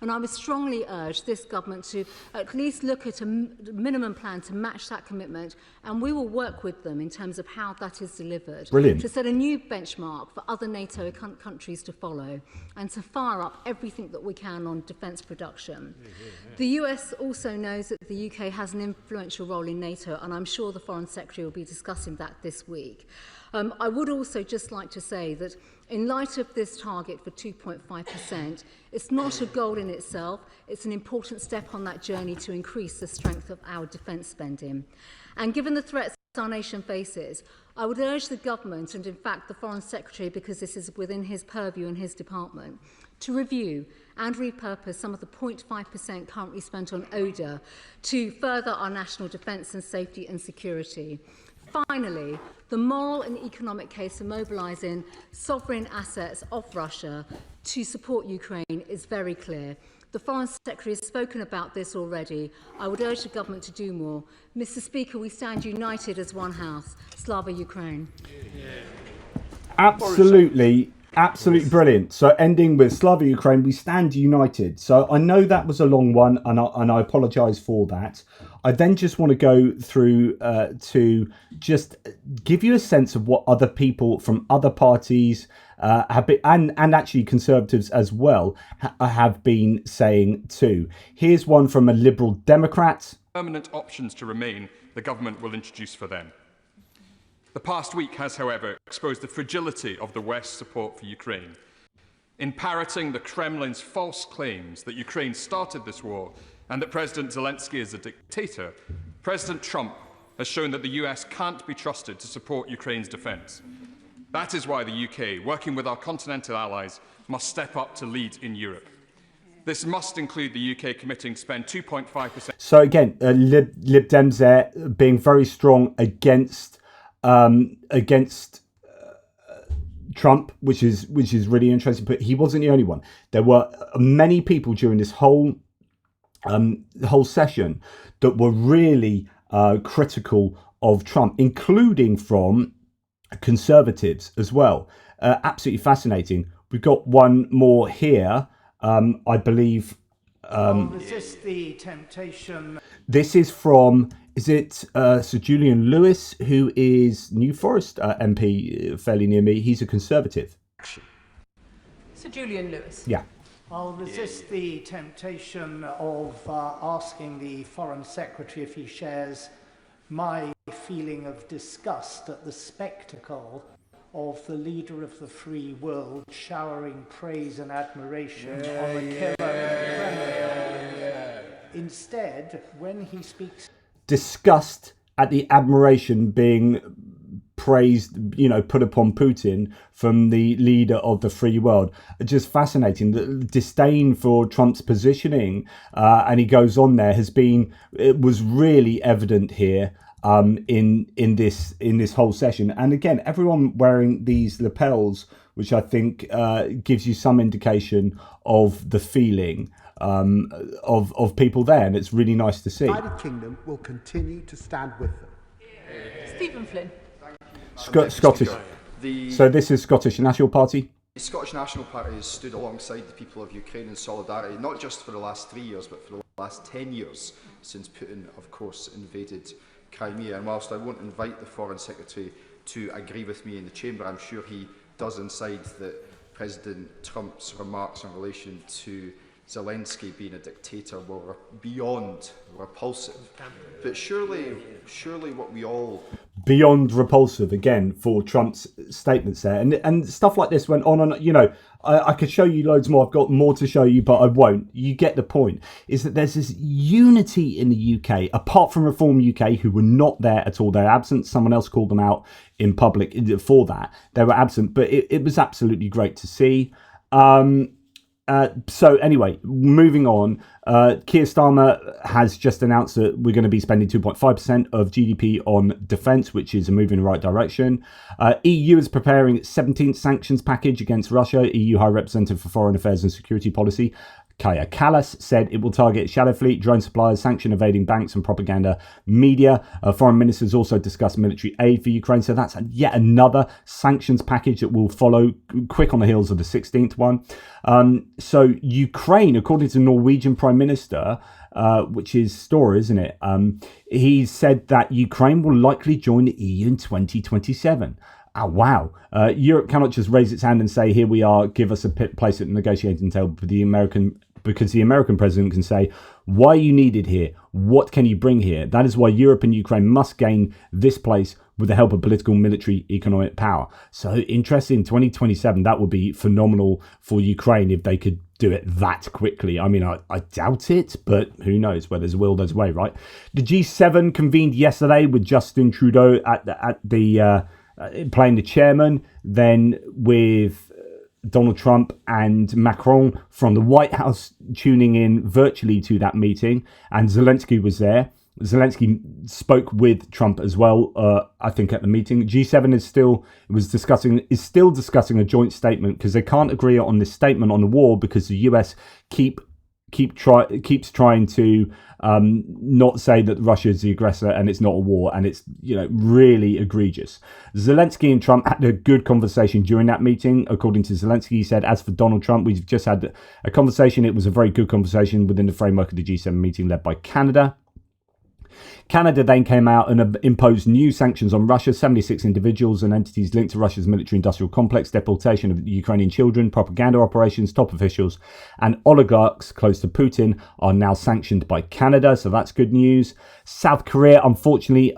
And I would strongly urge this government to at least look at a minimum plan to match that commitment, and we will work with them in terms of how that is delivered. Brilliant. To set a new benchmark for other NATO countries to follow, and to fire up everything that we can on defence production. The US also knows that the UK has an influential role in NATO, and I'm sure the Foreign Secretary will be discussing that this week. I would also just like to say that in light of this target for 2.5%, it's not a goal in itself, it's an important step on that journey to increase the strength of our defence spending. And given the threats our nation faces, I would urge the government, and in fact the Foreign Secretary, because this is within his purview and his department, to review and repurpose some of the 0.5% currently spent on ODA to further our national defence and safety and security. Finally, the moral and economic case for mobilising sovereign assets of Russia to support Ukraine is very clear. The Foreign Secretary has spoken about this already. I would urge the government to do more. Mr. Speaker, we stand united as one house. Slava Ukraine. Absolutely brilliant. So ending with Slava Ukraine, we stand united. So I know that was a long one, and I apologise for that. I then just want to go through to just give you a sense of what other people from other parties have been, and actually Conservatives as well, have been saying too. Here's one from a Liberal Democrat. Permanent options to remain, the government will introduce for them. The past week has, however, exposed the fragility of the West's support for Ukraine. In parroting the Kremlin's false claims that Ukraine started this war and that President Zelensky is a dictator, President Trump has shown that the US can't be trusted to support Ukraine's defence. That is why the UK, working with our continental allies, must step up to lead in Europe. This must include the UK committing to spend 2.5%. So again, Lib Dems there being very strong against Trump, which is really interesting. But he wasn't the only one. There were many people during this whole session that were really critical of Trump, including from Conservatives as well. Absolutely fascinating. We've got one more here. I believe. Resist the temptation. This is from. Is it Sir Julian Lewis, who is New Forest MP, fairly near me? He's a Conservative. Sir Julian Lewis. Yeah. I'll resist the temptation of asking the Foreign Secretary if he shares my feeling of disgust at the spectacle of the leader of the free world showering praise and admiration on the killer Kremlin. Instead, when he speaks... Disgust at the admiration being praised, put upon Putin from the leader of the free world. Just fascinating. The disdain for Trump's positioning, and he goes on there, it was really evident here in this whole session. And again, everyone wearing these lapels, which I think gives you some indication of the feeling of people there, and it's really nice to see. The United Kingdom will continue to stand with them. Stephen Flynn. Scottish. So this is Scottish National Party. The Scottish National Party has stood alongside the people of Ukraine in solidarity, not just for the last 3 years, but for the last 10 years since Putin, of course, invaded Crimea. And whilst I won't invite the Foreign Secretary to agree with me in the Chamber, I'm sure he does inside that President Trump's remarks in relation to Zelensky being a dictator were beyond repulsive. But surely what we all... Beyond repulsive, again, for Trump's statements there. And stuff like this went on and, I could show you loads more. I've got more to show you, but I won't. You get the point. Is that there's this unity in the UK, apart from Reform UK, who were not there at all. They're absent. Someone else called them out in public for that. They were absent, but it was absolutely great to see. So anyway, moving on, Keir Starmer has just announced that we're going to be spending 2.5% of GDP on defence, which is a move in the right direction. EU is preparing its 17th sanctions package against Russia. EU High Representative for Foreign Affairs and Security Policy Kaja Kallas said it will target shadow fleet, drone suppliers, sanction evading banks and propaganda media. Foreign ministers also discussed military aid for Ukraine. So that's yet another sanctions package that will follow quick on the heels of the 16th one. So Ukraine, according to Norwegian Prime Minister, which is Store, isn't it? He said that Ukraine will likely join the EU in 2027. Oh, wow. Europe cannot just raise its hand and say, here we are, give us a place at the negotiating table because the American president can say, why are you needed here? What can you bring here? That is why Europe and Ukraine must gain this place with the help of political, military, economic power. So interesting, 2027, that would be phenomenal for Ukraine if they could do it that quickly. I mean, I doubt it, but who knows? Where there's a will, there's a way, right? The G7 convened yesterday with Justin Trudeau at the playing the chairman, then with Donald Trump and Macron from the White House tuning in virtually to that meeting, and Zelensky was there. Zelensky spoke with Trump as well, I think, at the meeting. G7 is still discussing a joint statement because they can't agree on this statement on the war because the US keeps trying to not say that Russia is the aggressor and it's not a war, and it's really egregious. Zelensky and Trump had a good conversation during that meeting. According to Zelensky, he said, as for Donald Trump, we've just had a conversation. It was a very good conversation within the framework of the G7 meeting led by Canada. Canada then came out and imposed new sanctions on Russia. 76 individuals and entities linked to Russia's military-industrial complex, deportation of Ukrainian children, propaganda operations, top officials, and oligarchs close to Putin are now sanctioned by Canada. So that's good news. South Korea, unfortunately,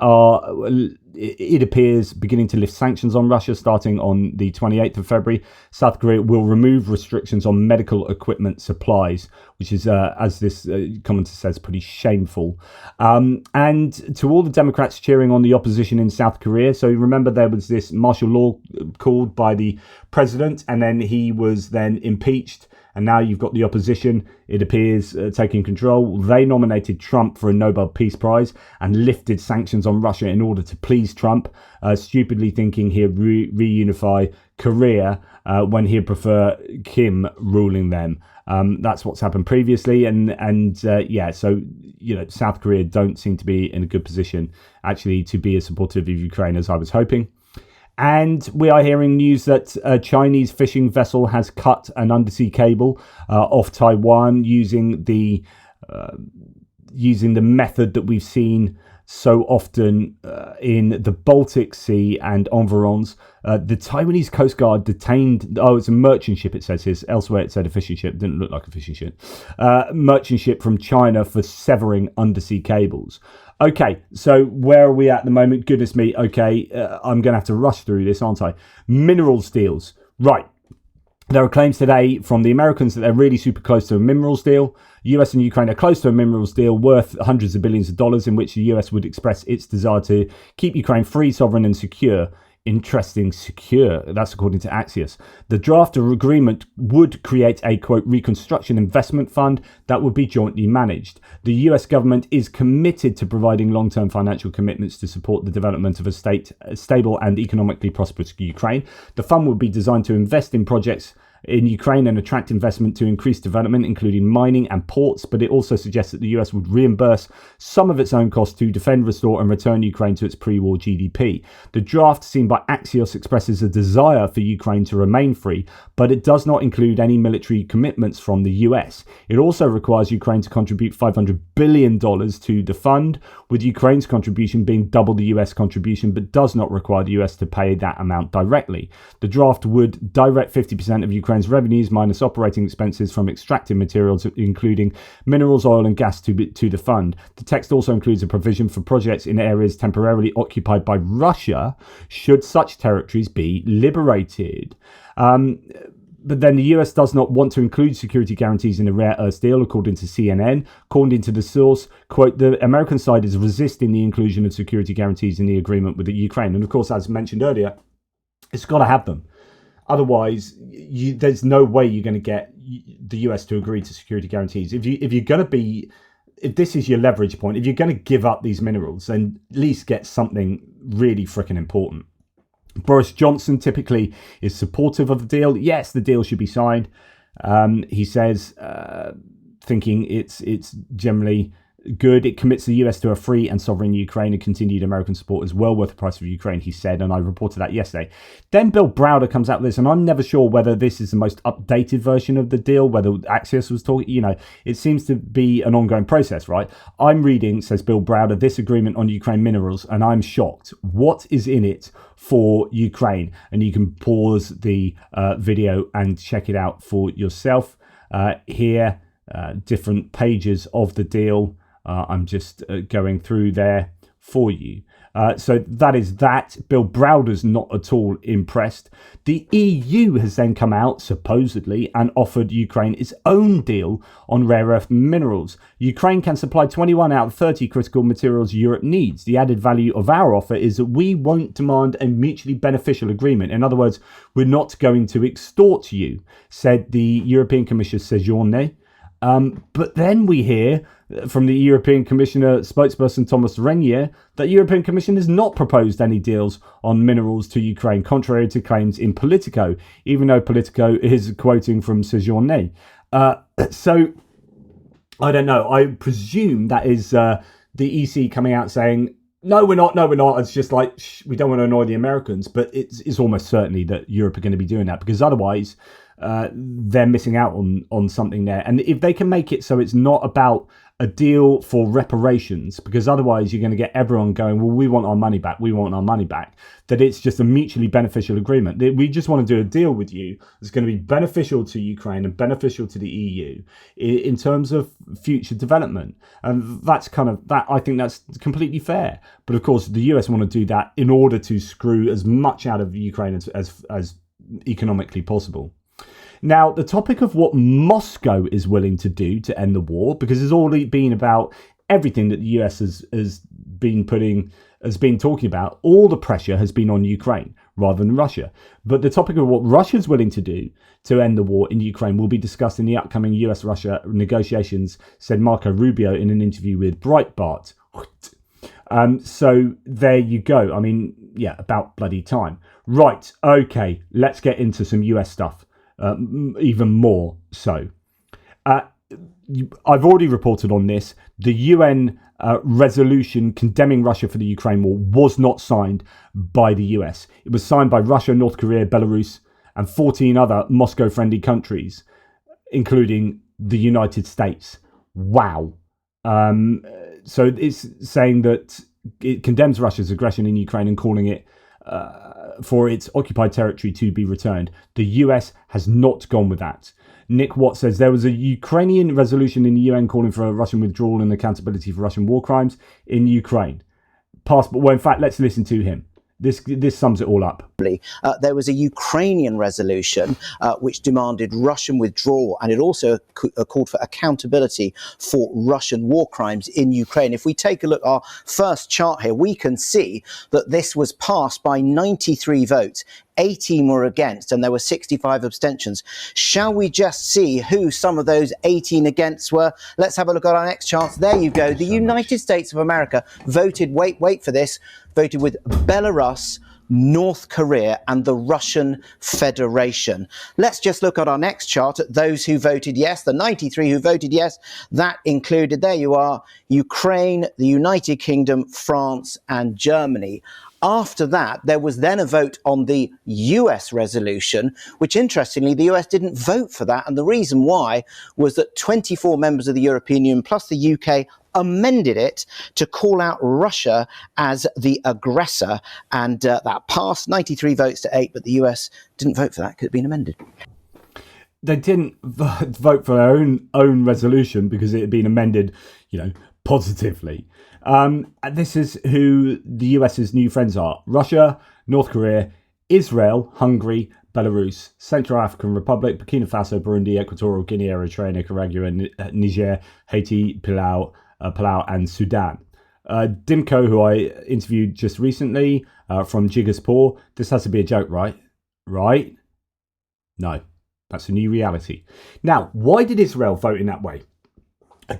it appears beginning to lift sanctions on Russia starting on the 28th of February. South Korea will remove restrictions on medical equipment supplies, which is, as this commenter says, pretty shameful. And to all the Democrats cheering on the opposition in South Korea. So remember, there was this martial law called by the president, and then he was then impeached. And now you've got the opposition, it appears, taking control. They nominated Trump for a Nobel Peace Prize and lifted sanctions on Russia in order to please Trump, stupidly thinking he'd reunify Korea when he'd prefer Kim ruling them. That's what's happened previously. So South Korea don't seem to be in a good position, actually, to be as supportive of Ukraine as I was hoping. And we are hearing news that a Chinese fishing vessel has cut an undersea cable off Taiwan using the method that we've seen so often in the Baltic Sea and environs. The Taiwanese Coast Guard detained, it's a merchant ship, it says here. Elsewhere it said a fishing ship. Didn't look like a fishing ship. Merchant ship from China for severing undersea cables. Okay, so where are we at the moment? Goodness me. Okay, I'm going to have to rush through this, aren't I? Minerals deals. Right. There are claims today from the Americans that they're really super close to a minerals deal. US and Ukraine are close to a minerals deal worth hundreds of billions of dollars, in which the US would express its desire to keep Ukraine free, sovereign and secure. Interesting, secure. That's according to Axios. The draft agreement would create a, quote, reconstruction investment fund that would be jointly managed. The US government is committed to providing long-term financial commitments to support the development of a stable and economically prosperous Ukraine. The fund would be designed to invest in projects in Ukraine and attract investment to increase development, including mining and ports, but it also suggests that the US would reimburse some of its own costs to defend, restore and return Ukraine to its pre-war GDP. The draft seen by Axios expresses a desire for Ukraine to remain free, but it does not include any military commitments from the US. It also requires Ukraine to contribute $500 billion to the fund, with Ukraine's contribution being double the US contribution, but does not require the US to pay that amount directly. The draft would direct 50% of Ukraine's revenues minus operating expenses from extracted materials, including minerals, oil and gas, to the fund. The text also includes a provision for projects in areas temporarily occupied by Russia, should such territories be liberated. But then the US does not want to include security guarantees in the rare earth deal, according to CNN. According to the source, quote, the American side is resisting the inclusion of security guarantees in the agreement with the Ukraine. And of course, as mentioned earlier, it's got to have them. Otherwise, there's no way you're going to get the US to agree to security guarantees. If this is your leverage point, if you're going to give up these minerals, then at least get something really freaking important. Boris Johnson typically is supportive of the deal. Yes, the deal should be signed. He says thinking it's generally good. It commits the US to a free and sovereign Ukraine, and continued American support is well worth the price of Ukraine, he said, and I reported that yesterday. Then Bill Browder comes out with this, and I'm never sure whether this is the most updated version of the deal, whether Axios was talking, it seems to be an ongoing process, right? I'm reading, says Bill Browder, this agreement on Ukraine minerals, and I'm shocked. What is in it for Ukraine? And you can pause the video and check it out for yourself. Here, different pages of the deal. I'm just going through there for you. So that is that. Bill Browder's not at all impressed. The EU has then come out, supposedly, and offered Ukraine its own deal on rare earth minerals. Ukraine can supply 21 out of 30 critical materials Europe needs. The added value of our offer is that we won't demand a mutually beneficial agreement. In other words, we're not going to extort you, said the European Commissioner Séjourné. But then we hear from the European Commissioner spokesperson Thomas Renier that European Commission has not proposed any deals on minerals to Ukraine, contrary to claims in Politico, even though Politico is quoting from Séjourné. So I don't know. I presume that is the EC coming out saying, no, we're not. It's just like, we don't want to annoy the Americans. But it's almost certainly that Europe are going to be doing that, because otherwise they're missing out on something there. And if they can make it so it's not about a deal for reparations, because otherwise you're going to get everyone going, well, we want our money back, that it's just a mutually beneficial agreement. We just want to do a deal with you that's going to be beneficial to Ukraine and beneficial to the EU in terms of future development. And that's kind of that. I think that's completely fair. But of course, the US want to do that in order to screw as much out of Ukraine as economically possible. Now, the topic of what Moscow is willing to do to end the war, because it's already been about everything that the US has been talking about, all the pressure has been on Ukraine rather than Russia. But the topic of what Russia's willing to do to end the war in Ukraine will be discussed in the upcoming US-Russia negotiations, said Marco Rubio in an interview with Breitbart. So there you go. I mean, yeah, about bloody time. Right, okay, let's get into some US stuff. Even more so. I've already reported on this. The UN resolution condemning Russia for the Ukraine war was not signed by the US. It was signed by Russia, North Korea, Belarus, and 14 other Moscow-friendly countries, including the United States. Wow. So it's saying that it condemns Russia's aggression in Ukraine and calling it for its occupied territory to be returned. The US has not gone with that. Nick Watt says there was a Ukrainian resolution in the UN calling for a Russian withdrawal and accountability for Russian war crimes in Ukraine. Well, in fact, let's listen to him. This sums it all up. There was a Ukrainian resolution which demanded Russian withdrawal, and it also called for accountability for Russian war crimes in Ukraine. If we take a look at our first chart here, we can see that this was passed by 93 votes. 18 were against, and there were 65 abstentions. Shall we just see who some of those 18 against were? Let's have a look at our next chart. There you go. The United States of America voted, wait for this, voted with Belarus, North Korea and the Russian Federation. Let's just look at our next chart at those who voted yes. The 93 who voted yes, that included, there you are, Ukraine, the United Kingdom, France and Germany. After that, there was then a vote on the US resolution, which interestingly, the US didn't vote for that. And the reason why was that 24 members of the European Union plus the UK amended it to call out Russia as the aggressor. And that passed 93 votes to 8, but the US didn't vote for that because it had been amended. They didn't vote for their own resolution because it had been amended, positively. This is who the US's new friends are: Russia, North Korea, Israel, Hungary, Belarus, Central African Republic, Burkina Faso, Burundi, Equatorial Guinea, Eritrea, Nicaragua, Niger, Haiti, Palau and Sudan. Dimko, who I interviewed just recently from Jigaspor, this has to be a joke, right? Right? No, that's a new reality. Now, why did Israel vote in that way?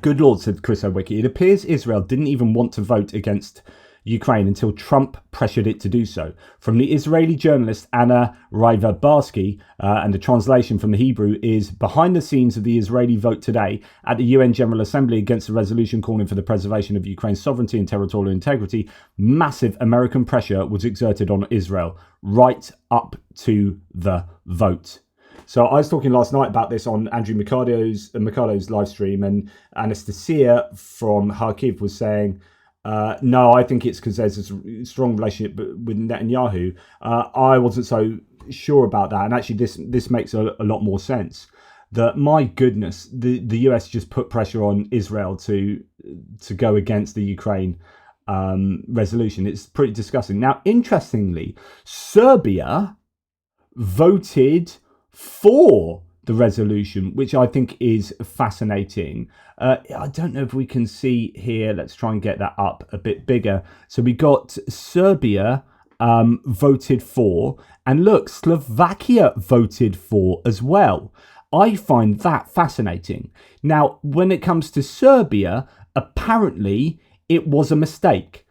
Good Lord, said Chris Owicki. It appears Israel didn't even want to vote against Ukraine until Trump pressured it to do so. From the Israeli journalist Anna Riva-Barsky, and the translation from the Hebrew is, behind the scenes of the Israeli vote today at the UN General Assembly against the resolution calling for the preservation of Ukraine's sovereignty and territorial integrity, massive American pressure was exerted on Israel right up to the vote. So I was talking last night about this on Andrew Mercado's live stream, and Anastasia from Kyiv was saying, no, I think it's because there's a strong relationship with Netanyahu. I wasn't so sure about that, and actually this makes a lot more sense. That, my goodness, the US just put pressure on Israel to go against the Ukraine resolution. It's pretty disgusting. Now, interestingly, Serbia voted for the resolution, which I think is fascinating. I don't know if we can see here. Let's try and get that up a bit bigger. So we got Serbia voted for, and look, Slovakia voted for as well. I find that fascinating. Now, when it comes to Serbia, apparently it was a mistake.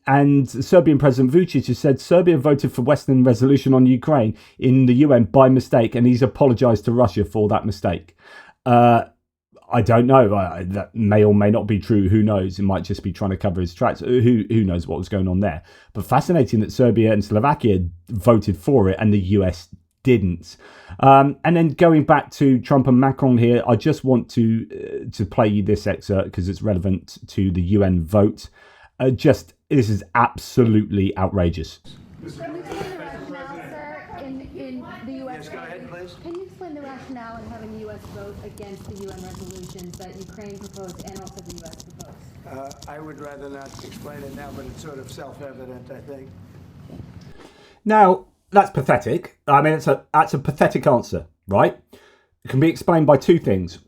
And Serbian President Vučić has said Serbia voted for Western resolution on Ukraine in the UN by mistake, and he's apologized to Russia for that mistake. I don't know. That may or may not be true. Who knows? It might just be trying to cover his tracks. Who knows what was going on there? But fascinating that Serbia and Slovakia voted for it and the US didn't. And then going back to Trump and Macron here, I just want to play you this excerpt because it's relevant to the UN vote. This is absolutely outrageous. Can you explain the rationale, sir, in the U.S. Yes, go ahead, please. Can you explain the rationale in having the U.S. vote against the UN resolutions that Ukraine proposed and also the U.S. proposed? I would rather not explain it now, but it's sort of self-evident, I think. Now, that's pathetic. I mean, that's a pathetic answer, right? It can be explained by two things.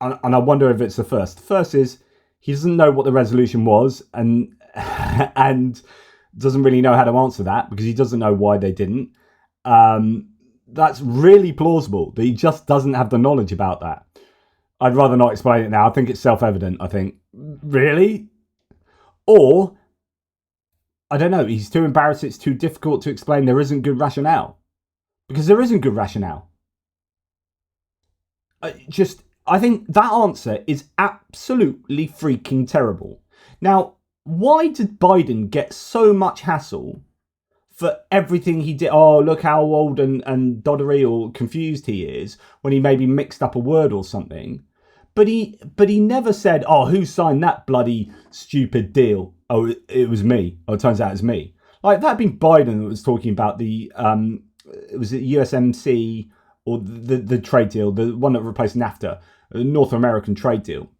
And I wonder if it's the first. The first is he doesn't know what the resolution was and doesn't really know how to answer that because he doesn't know why they didn't. That's really plausible that he just doesn't have the knowledge about that. I'd rather not explain it now. I think it's self-evident. I think, really? Or, I don't know, he's too embarrassed, it's too difficult to explain, there isn't good rationale. Because there isn't good rationale. I think that answer is absolutely freaking terrible. Now, why did Biden get so much hassle for everything he did? Oh, look how old and doddery or confused he is when he maybe mixed up a word or something. But he never said, oh, who signed that bloody stupid deal? Oh, it was me. Oh, it turns out it's me. Like, that'd been Biden that was talking about the, was it USMC or the trade deal, the one that replaced NAFTA, the North American trade deal.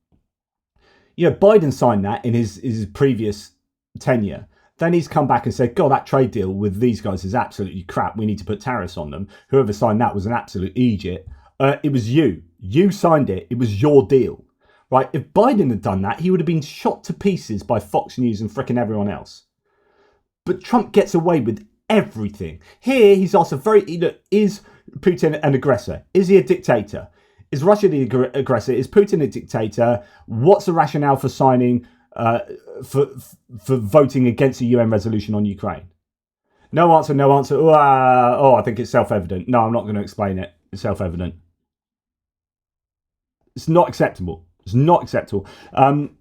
You know, Biden signed that in his previous tenure. Then he's come back and said, God, that trade deal with these guys is absolutely crap. We need to put tariffs on them. Whoever signed that was an absolute idiot. It was you. You signed it. It was your deal. Right? If Biden had done that, he would have been shot to pieces by Fox News and frickin' everyone else. But Trump gets away with everything. Here, he's asked is Putin an aggressor? Is he a dictator? Is Russia the aggressor? Is Putin a dictator? What's the rationale for signing, for voting against a UN resolution on Ukraine? No answer, no answer. Oh, I think it's self-evident. No, I'm not going to explain it. It's self-evident. It's not acceptable. It's not acceptable.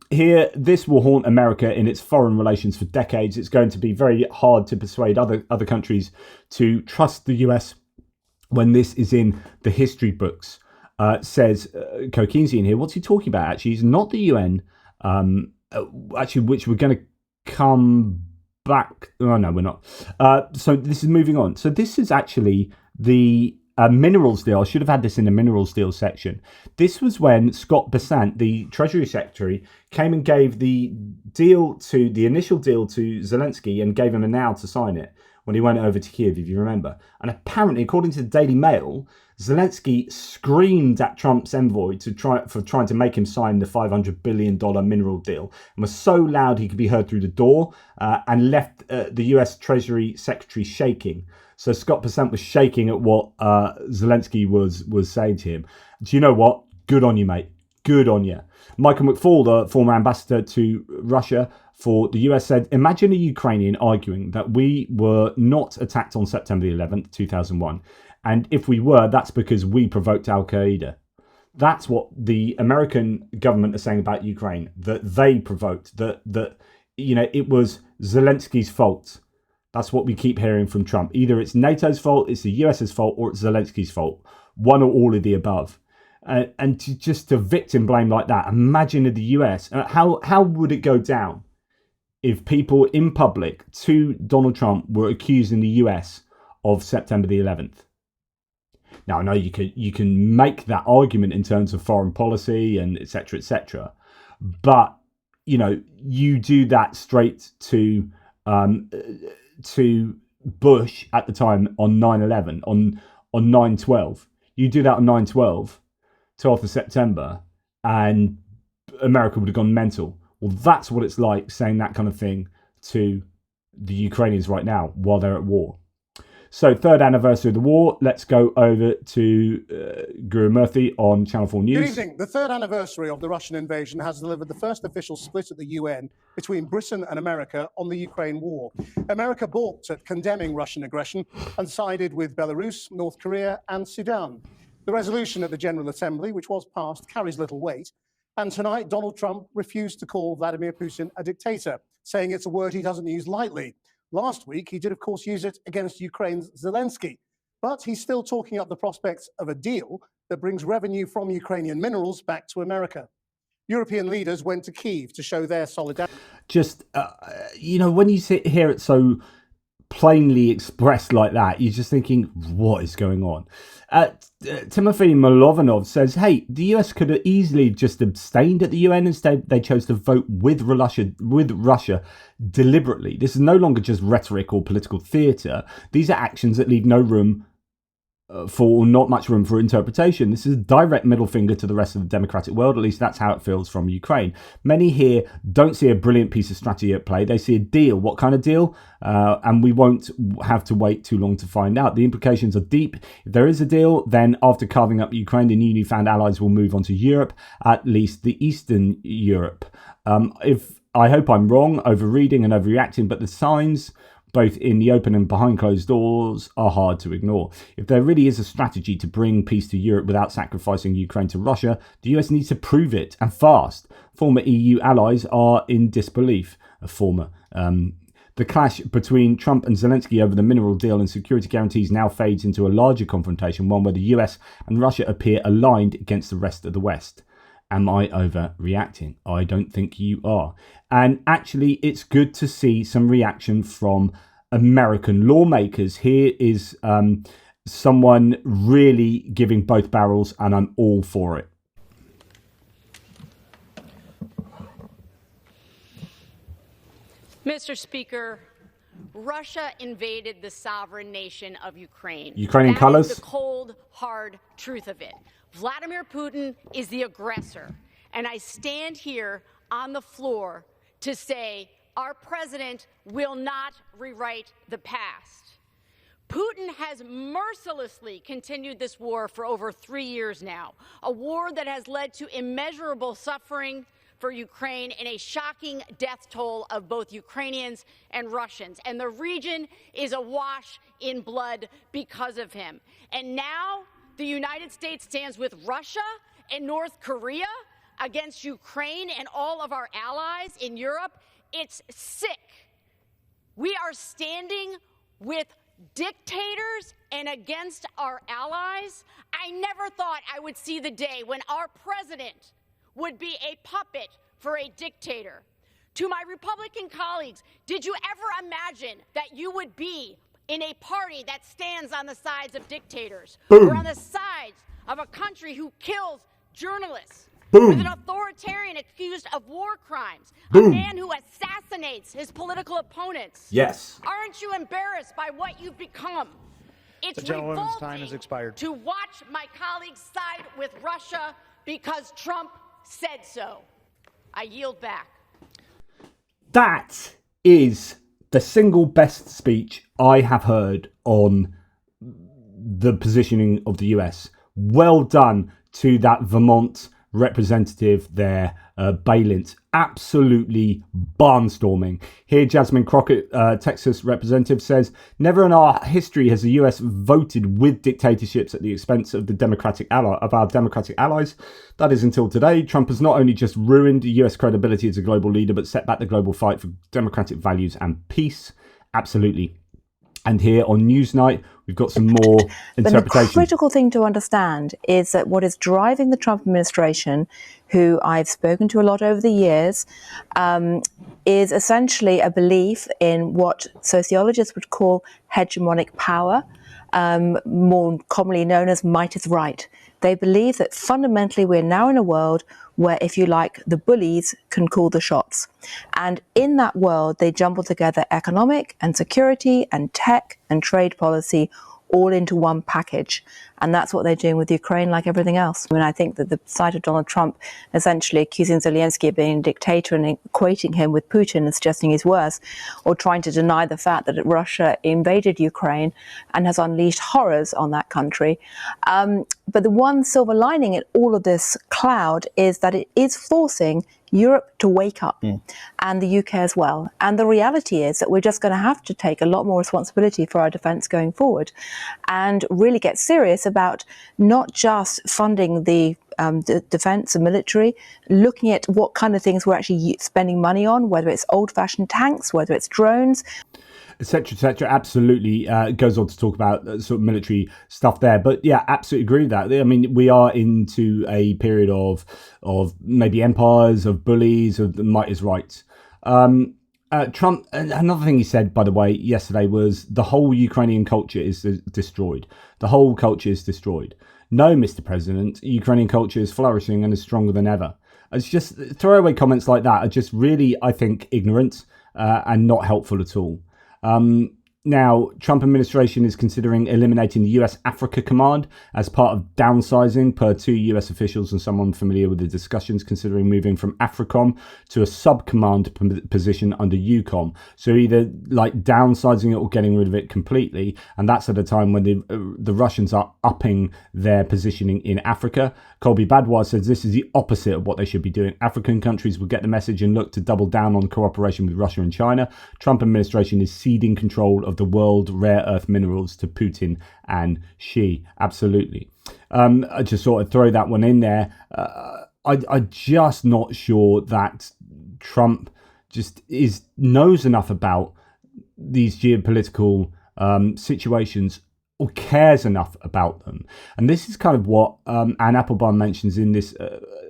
Here, this will haunt America in its foreign relations for decades. It's going to be very hard to persuade other countries to trust the US when this is in the history books. Says Kokinsian here. What's he talking about? Actually, he's not the UN. Actually, which we're going to come back. Oh no, we're not. So this is moving on. So this is actually the minerals deal. I should have had this in the minerals deal section. This was when Scott Bessent, the Treasury Secretary, came and gave the initial deal to Zelensky and gave him a now to sign it when he went over to Kyiv, if you remember. And apparently, according to the Daily Mail, Zelensky screamed at Trump's envoy for trying to make him sign the $500 billion mineral deal, and was so loud he could be heard through the door, and left the US Treasury Secretary shaking. So Scott Bessent was shaking at what Zelensky was saying to him. Do you know what? Good on you, mate. Good on you. Michael McFaul, the former ambassador to Russia, for the US said, imagine a Ukrainian arguing that we were not attacked on September the 11th, 2001. And if we were, that's because we provoked Al-Qaeda. That's what the American government are saying about Ukraine, that they provoked, that it was Zelensky's fault. That's what we keep hearing from Trump. Either it's NATO's fault, it's the US's fault, or it's Zelensky's fault. One or all of the above. And to victim blame like that, imagine in the US, how would it go down if people in public to Donald Trump were accusing the US of September the 11th? Now, I know you can make that argument in terms of foreign policy and et cetera, but you do that straight to Bush at the time on 9/11 on 9/12. You do that on 9/12, 12th of September, and America would have gone mental. Well, that's what it's like saying that kind of thing to the Ukrainians right now while they're at war. So, third anniversary of the war. Let's go over to Guru Murthy on Channel 4 News. Good evening. The third anniversary of the Russian invasion has delivered the first official split at the UN between Britain and America on the Ukraine war. America balked at condemning Russian aggression and sided with Belarus, North Korea and Sudan. The resolution at the General Assembly, which was passed, carries little weight. And tonight, Donald Trump refused to call Vladimir Putin a dictator, saying it's a word he doesn't use lightly. Last week, he did, of course, use it against Ukraine's Zelensky. But he's still talking up the prospects of a deal that brings revenue from Ukrainian minerals back to America. European leaders went to Kyiv to show their solidarity. Just, when you hear it so plainly expressed like that, you're just thinking, what is going on? Timothy Milovanov says, hey, the US could have easily just abstained at the UN. Instead, they chose to vote with Russia deliberately. This is no longer just rhetoric or political theatre. These are actions that leave no room for not much room for interpretation. This is a direct middle finger to the rest of the democratic world. At least that's how it feels from Ukraine. Many here don't see a brilliant piece of strategy at play. They see a deal. What kind of deal? And we won't have to wait too long to find out. The implications are deep. If there is a deal, then after carving up Ukraine, the newly-found allies will move on to Europe, at least the Eastern Europe. I hope I'm wrong, overreading and overreacting, but the signs, both in the open and behind closed doors, are hard to ignore. If there really is a strategy to bring peace to Europe without sacrificing Ukraine to Russia, the US needs to prove it, and fast. Former EU allies are in disbelief. The clash between Trump and Zelensky over the mineral deal and security guarantees now fades into a larger confrontation, one where the US and Russia appear aligned against the rest of the West. Am I overreacting? I don't think you are. And actually, it's good to see some reaction from American lawmakers. Here is someone really giving both barrels, and I'm all for it. Mr. Speaker, Russia invaded the sovereign nation of Ukraine. Ukrainian That colors. is the cold, hard truth of it. Vladimir Putin is the aggressor. And I stand here on the floor to say our president will not rewrite the past. Putin has mercilessly continued this war for over 3 years now, a war that has led to immeasurable suffering for Ukraine and a shocking death toll of both Ukrainians and Russians. And the region is awash in blood because of him. And now the United States stands with Russia and North Korea against Ukraine and all of our allies in Europe. It's sick. We are standing with dictators and against our allies. I never thought I would see the day when our president would be a puppet for a dictator. To my Republican colleagues, did you ever imagine that you would be in a party that stands on the sides of dictators? Boom. Or on the sides of a country who kills journalists? Boom. With an authoritarian accused of war crimes? Boom. A man who assassinates his political opponents? Yes. Aren't you embarrassed by what you've become? It's The gentleman's revolting time has expired. to watch my colleagues side with Russia because Trump said so. I yield back. That is the single best speech I have heard on the positioning of the US. Well done to that Vermont representative there, Balint, absolutely barnstorming. Here, Jasmine Crockett, Texas representative, says, never in our history has the US voted with dictatorships at the expense of our democratic allies. That is until today. Trump has not only just ruined US credibility as a global leader, but set back the global fight for democratic values and peace. Absolutely. And here on Newsnight, we've got some more interpretation. But the critical thing to understand is that what is driving the Trump administration, who I've spoken to a lot over the years, is essentially a belief in what sociologists would call hegemonic power, more commonly known as might is right. They believe that fundamentally we're now in a world where, if you like, the bullies can call the shots. And in that world, they jumble together economic and security and tech and trade policy all into one package. And that's what they're doing with Ukraine, like everything else. I mean, I think that the side of Donald Trump essentially accusing Zelensky of being a dictator and equating him with Putin and suggesting he's worse, or trying to deny the fact that Russia invaded Ukraine and has unleashed horrors on that country. But the one silver lining in all of this cloud is that it is forcing Europe to wake up, and the UK as well. And the reality is that we're just going to have to take a lot more responsibility for our defence going forward, and really get serious about not just funding the defence and military, looking at what kind of things we're actually spending money on, whether it's old-fashioned tanks, whether it's drones, etc., etc. Absolutely goes on to talk about sort of military stuff there. But yeah, absolutely agree with that. I mean, we are into a period of maybe empires, of bullies, of the might is right. Trump, another thing he said, by the way, yesterday was the whole Ukrainian culture is destroyed. The whole culture is destroyed. No, Mr. President, Ukrainian culture is flourishing and is stronger than ever. It's just throwaway comments like that are just really, I think, ignorant and not helpful at all. Now, Trump administration is considering eliminating the US Africa Command as part of downsizing, per 2 US officials and someone familiar with the discussions, considering moving from AFRICOM to a sub-command position under EUCOM. So either like downsizing it or getting rid of it completely. And that's at a time when the Russians are upping their positioning in Africa. Colby Badwar says this is the opposite of what they should be doing. African countries will get the message and look to double down on cooperation with Russia and China. Trump administration is ceding control of the world rare earth minerals to Putin and Xi. Absolutely. I just sort of throw that one in there. I'm just not sure that Trump just knows enough about these geopolitical situations, or cares enough about them. And this is kind of what Anne Applebaum mentions in this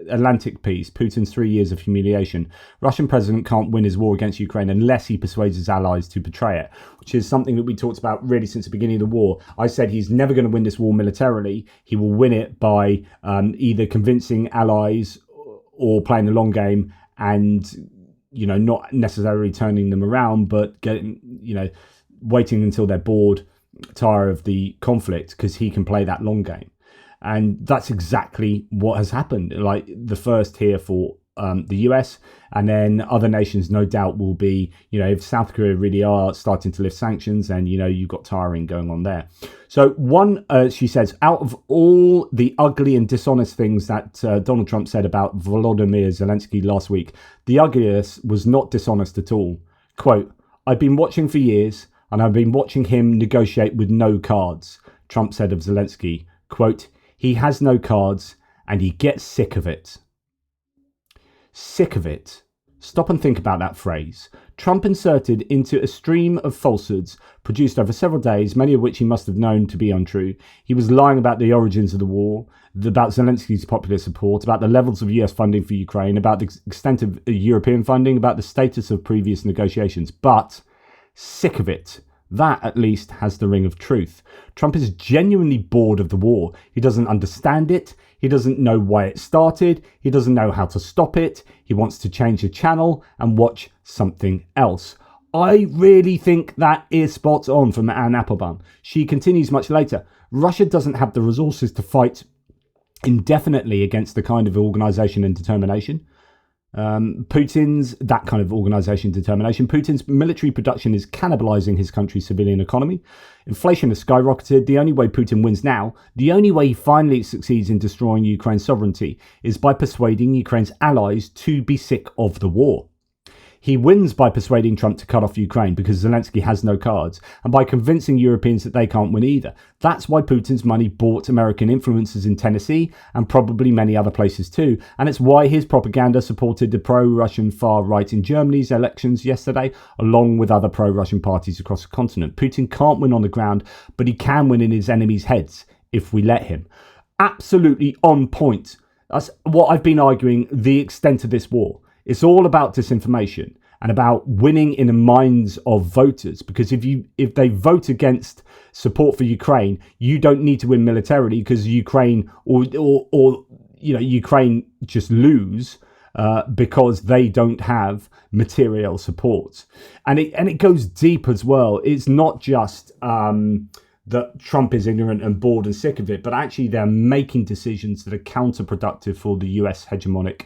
Atlantic piece, Putin's 3 years of humiliation. Russian president can't win his war against Ukraine unless he persuades his allies to betray it, which is something that we talked about really since the beginning of the war. I said he's never going to win this war militarily. He will win it by either convincing allies or playing the long game and, not necessarily turning them around, but getting, waiting until they're bored, tired of the conflict, because he can play that long game. And that's exactly what has happened. Like the first here for the US, and then other nations no doubt will be, if South Korea really are starting to lift sanctions, and you've got tiring going on there. So she says, out of all the ugly and dishonest things that Donald Trump said about Volodymyr Zelensky last week, the ugliest was not dishonest at all. Quote, I've been watching for years, and I've been watching him negotiate with no cards, Trump said of Zelensky. Quote, he has no cards and he gets sick of it. Sick of it. Stop and think about that phrase. Trump inserted into a stream of falsehoods produced over several days, many of which he must have known to be untrue. He was lying about the origins of the war, about Zelensky's popular support, about the levels of US funding for Ukraine, about the extent of European funding, about the status of previous negotiations. But sick of it. That, at least, has the ring of truth. Trump is genuinely bored of the war. He doesn't understand it. He doesn't know why it started. He doesn't know how to stop it. He wants to change the channel and watch something else. I really think that is spot on from Anne Applebaum. She continues much later. Russia doesn't have the resources to fight indefinitely against the kind of organisation and determination. Putin's, that kind of organisation determination, Putin's military production is cannibalising his country's civilian economy. Inflation has skyrocketed. The only way Putin wins now, the only way he finally succeeds in destroying Ukraine's sovereignty, is by persuading Ukraine's allies to be sick of the war. He wins by persuading Trump to cut off Ukraine because Zelensky has no cards, and by convincing Europeans that they can't win either. That's why Putin's money bought American influences in Tennessee and probably many other places too, and it's why his propaganda supported the pro-Russian far right in Germany's elections yesterday, along with other pro-Russian parties across the continent. Putin can't win on the ground, but he can win in his enemies' heads if we let him. Absolutely on point. That's what I've been arguing, the extent of this war. It's all about disinformation and about winning in the minds of voters, because if they vote against support for Ukraine, you don't need to win militarily, because Ukraine Ukraine just lose because they don't have material support, and it goes deep as well. It's not just that Trump is ignorant and bored and sick of it, but actually they're making decisions that are counterproductive for the US hegemonic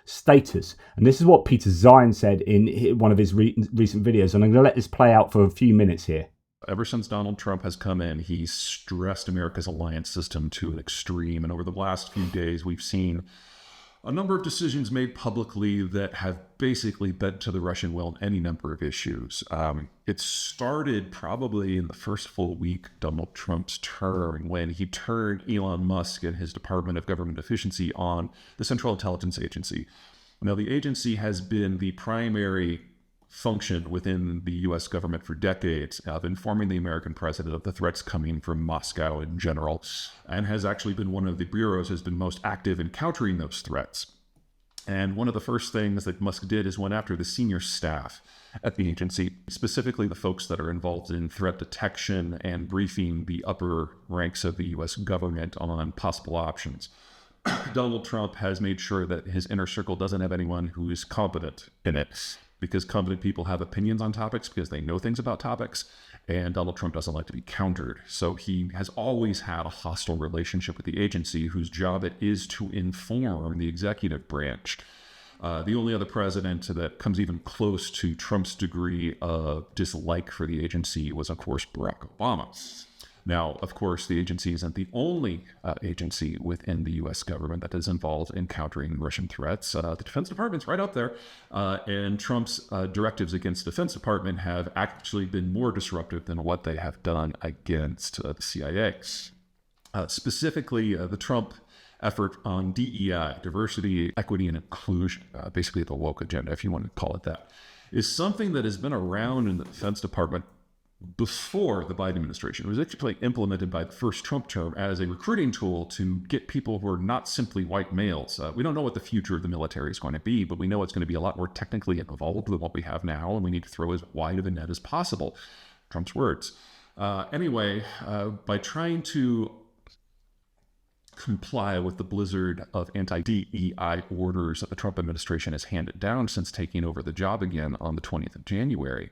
status. And this is what Peter Zeihan said in one of his recent videos, and I'm going to let this play out for a few minutes here. Ever since Donald Trump has come in, he's stressed America's alliance system to an extreme, and over the last few days we've seen a number of decisions made publicly that have basically bent to the Russian will on any number of issues. It started probably in the first full week of Donald Trump's term, when he turned Elon Musk and his Department of Government Efficiency on the Central Intelligence Agency. Now, the agency has been the primary function within the U.S. government for decades of informing the American president of the threats coming from Moscow in general, and has actually been one of the bureaus has been most active in countering those threats. And one of the first things that Musk did is went after the senior staff at the agency, specifically the folks that are involved in threat detection and briefing the upper ranks of the U.S. government on possible options. Donald Trump has made sure that his inner circle doesn't have anyone who is competent in it, because competent people have opinions on topics because they know things about topics, and Donald Trump doesn't like to be countered. So he has always had a hostile relationship with the agency, whose job it is to inform the executive branch. The only other president that comes even close to Trump's degree of dislike for the agency was, of course, Barack Obama. Now, of course, the agency isn't the only agency within the U.S. government that is involved in countering Russian threats. The Defense Department's right up there, and Trump's directives against the Defense Department have actually been more disruptive than what they have done against the CIA. Specifically, the Trump effort on DEI, diversity, equity, and inclusion, basically the woke agenda, if you want to call it that, is something that has been around in the Defense Department before the Biden administration. It was actually implemented by the first Trump term as a recruiting tool to get people who are not simply white males. We don't know what the future of the military is going to be, but we know it's going to be a lot more technically involved than what we have now, and we need to throw as wide of a net as possible. Trump's words. Anyway, by trying to comply with the blizzard of anti-DEI orders that the Trump administration has handed down since taking over the job again on the 20th of January,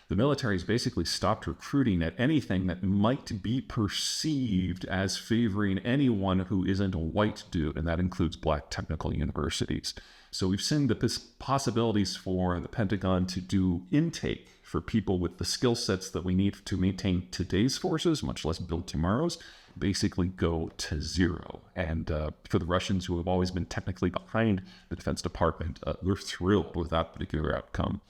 the military has basically stopped recruiting at anything that might be perceived as favoring anyone who isn't a white dude, and that includes black technical universities. So we've seen the possibilities for the Pentagon to do intake for people with the skill sets that we need to maintain today's forces, much less build tomorrow's, basically go to zero. And for the Russians, who have always been technically behind the Defense Department, they're thrilled with that particular outcome.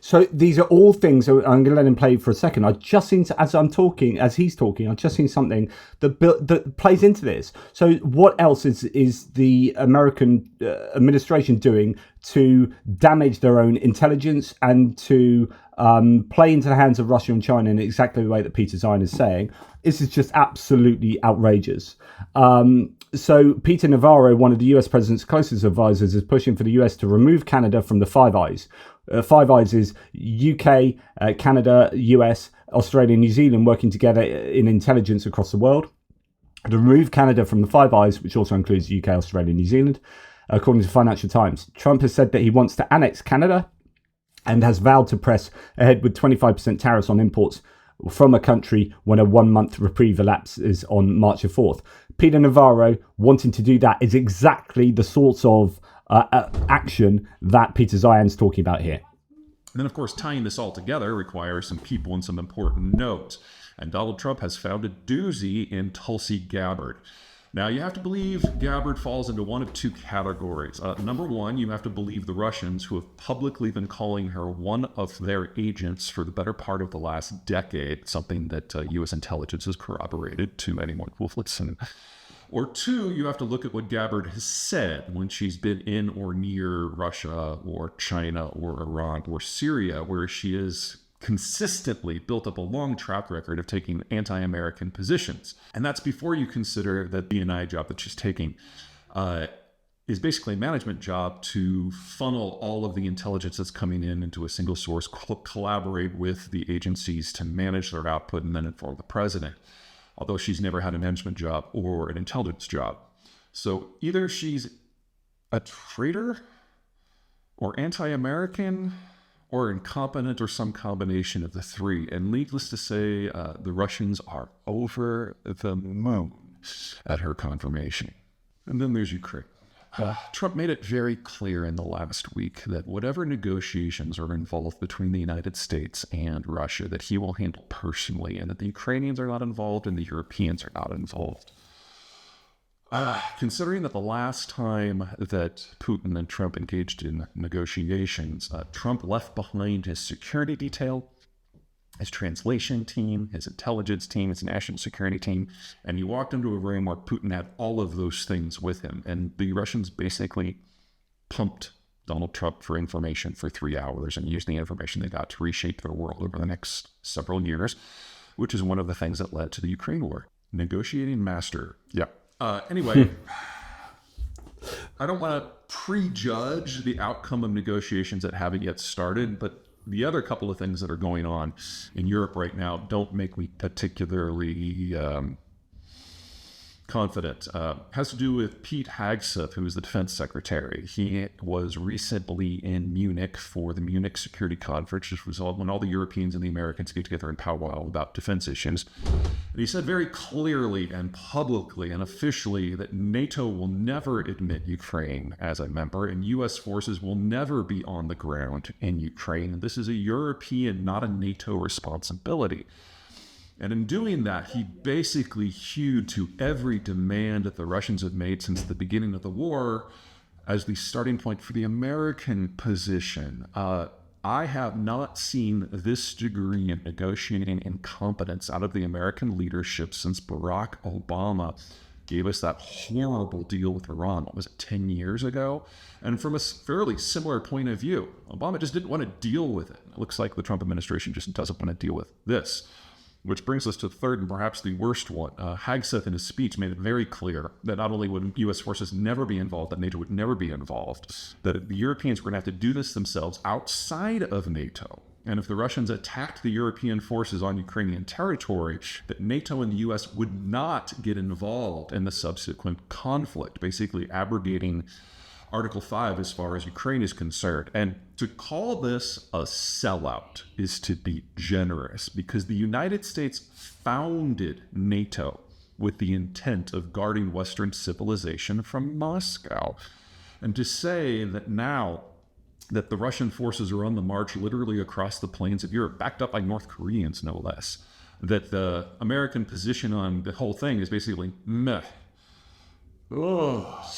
So these are all things. I'm going to let him play for a second. I just seen, as he's talking, I've just seen something that plays into this. So what else is the American administration doing to damage their own intelligence and to play into the hands of Russia and China in exactly the way that Peter Zeihan is saying? This is just absolutely outrageous. So Peter Navarro, one of the US president's closest advisors, is pushing for the US to remove Canada from the Five Eyes. Five Eyes is UK, Canada, US, Australia, New Zealand working together in intelligence across the world. To remove Canada from the Five Eyes, which also includes UK, Australia, New Zealand, according to Financial Times. Trump has said that he wants to annex Canada and has vowed to press ahead with 25% tariffs on imports from a country when a 1-month reprieve elapses on March the 4th. Peter Navarro wanting to do that is exactly the sorts of action that Peter Zeihan's talking about here. And then, of course, tying this all together requires some people and some important notes. And Donald Trump has found a doozy in Tulsi Gabbard. Now, you have to believe Gabbard falls into one of two categories. Number one, you have to believe the Russians, who have publicly been calling her one of their agents for the better part of the last decade, something that U.S. intelligence has corroborated to anyone who will listen. Or two, you have to look at what Gabbard has said when she's been in or near Russia or China or Iran or Syria, where she has consistently built up a long track record of taking anti-American positions. And that's before you consider that the DNI job that she's taking is basically a management job to funnel all of the intelligence that's coming in into a single source, collaborate with the agencies to manage their output, and then inform the president. Although she's never had a management job or an intelligence job. So either she's a traitor or anti-American or incompetent or some combination of the three. And needless to say, the Russians are over the moon at her confirmation. And then there's Ukraine. Trump made it very clear in the last week that whatever negotiations are involved between the United States and Russia, that he will handle personally, and that the Ukrainians are not involved and the Europeans are not involved. Considering that the last time that Putin and Trump engaged in negotiations, Trump left behind his security detail, his translation team, his intelligence team, his national security team, and he walked into a room where Putin had all of those things with him. And the Russians basically pumped Donald Trump for information for 3 hours and used the information they got to reshape their world over the next several years, which is one of the things that led to the Ukraine war. Negotiating master. Yeah. Anyway, I don't want to prejudge the outcome of negotiations that haven't yet started, but the other couple of things that are going on in Europe right now don't make me particularly confident. Has to do with Pete Hegseth, who is the defense secretary. He was recently in Munich for the Munich Security Conference, which was when all the Europeans and the Americans get together in powwow about defense issues. And he said very clearly and publicly and officially that NATO will never admit Ukraine as a member, and U.S. forces will never be on the ground in Ukraine. And this is a European, not a NATO responsibility. And in doing that, he basically hewed to every demand that the Russians have made since the beginning of the war as the starting point for the American position. I have not seen this degree of negotiating incompetence out of the American leadership since Barack Obama gave us that horrible deal with Iran, what was it, 10 years ago? And from a fairly similar point of view, Obama just didn't want to deal with it. It looks like the Trump administration just doesn't want to deal with this. Which brings us to the third and perhaps the worst one. Hegseth in his speech made it very clear that not only would U.S. forces never be involved, that NATO would never be involved, that the Europeans were going to have to do this themselves outside of NATO. And if the Russians attacked the European forces on Ukrainian territory, that NATO and the U.S. would not get involved in the subsequent conflict, basically abrogating Article 5 as far as Ukraine is concerned. And to call this a sellout is to be generous, because the United States founded NATO with the intent of guarding Western civilization from Moscow. And to say that now that the Russian forces are on the march literally across the plains of Europe, backed up by North Koreans no less, that the American position on the whole thing is basically meh. Oh.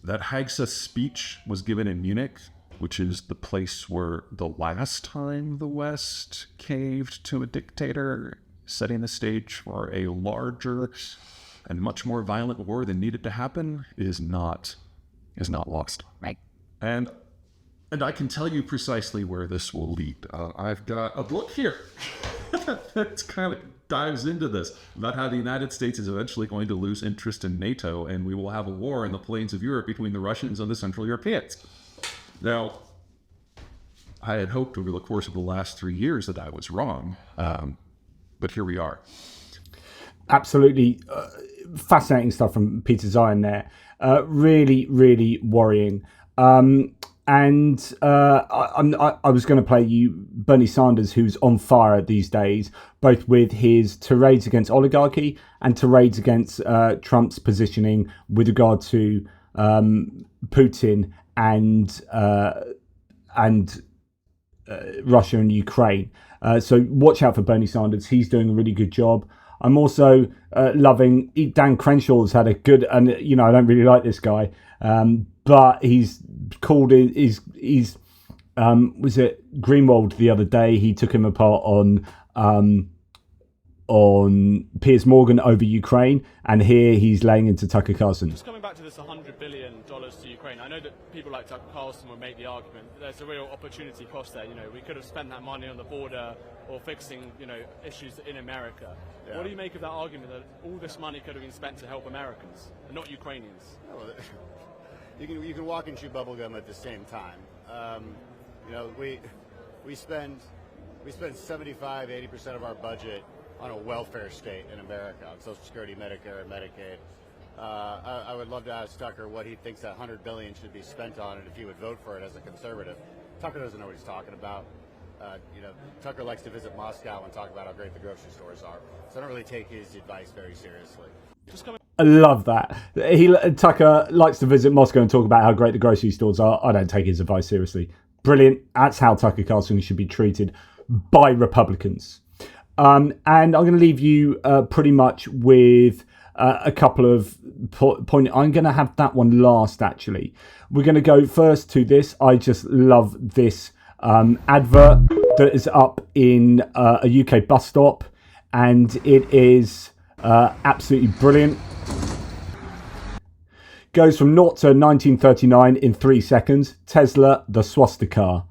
That Hegseth's speech was given in Munich, which is the place where the last time the West caved to a dictator, setting the stage for a larger and much more violent war than needed to happen, is not lost. Right. And I can tell you precisely where this will lead. I've got a book here that kind of dives into this, about how the United States is eventually going to lose interest in NATO, and we will have a war in the plains of Europe between the Russians and the Central Europeans. Now, I had hoped over the course of the last 3 years that I was wrong, but here we are. Absolutely fascinating stuff from Peter Zeihan there. Really, really worrying. And I was going to play you Bernie Sanders, who's on fire these days, both with his tirades against oligarchy and tirades against Trump's positioning with regard to Putin and Russia and Ukraine. So watch out for Bernie Sanders. He's doing a really good job. I'm also loving Dan Crenshaw's had a good, and I don't really like this guy, but he's called it. He's was it Greenwald the other day? He took him apart on Piers Morgan over Ukraine, and here he's laying into Tucker Carlson. Just coming back to this $100 billion to Ukraine, I know that people like Tucker Carlson will make the argument that there's a real opportunity cost there. We could have spent that money on the border or fixing, issues in America. Yeah. What do you make of that argument that all this money could have been spent to help Americans and not Ukrainians? Well, you can walk and chew bubblegum at the same time. We spend 75-80% of our budget on a welfare state in America, on Social Security, Medicare, and Medicaid. I would love to ask Tucker what he thinks that $100 billion should be spent on, and if he would vote for it as a conservative. Tucker doesn't know what he's talking about. Tucker likes to visit Moscow and talk about how great the grocery stores are. So I don't really take his advice very seriously. I love that. Tucker likes to visit Moscow and talk about how great the grocery stores are. I don't take his advice seriously. Brilliant. That's how Tucker Carlson should be treated by Republicans. And I'm going to leave you pretty much with a couple of points. I'm going to have that one last, actually. We're going to go first to this. I just love this advert that is up in a UK bus stop, and it is absolutely brilliant. Goes from 0 to 1939 in 3 seconds. Tesla, the swastika.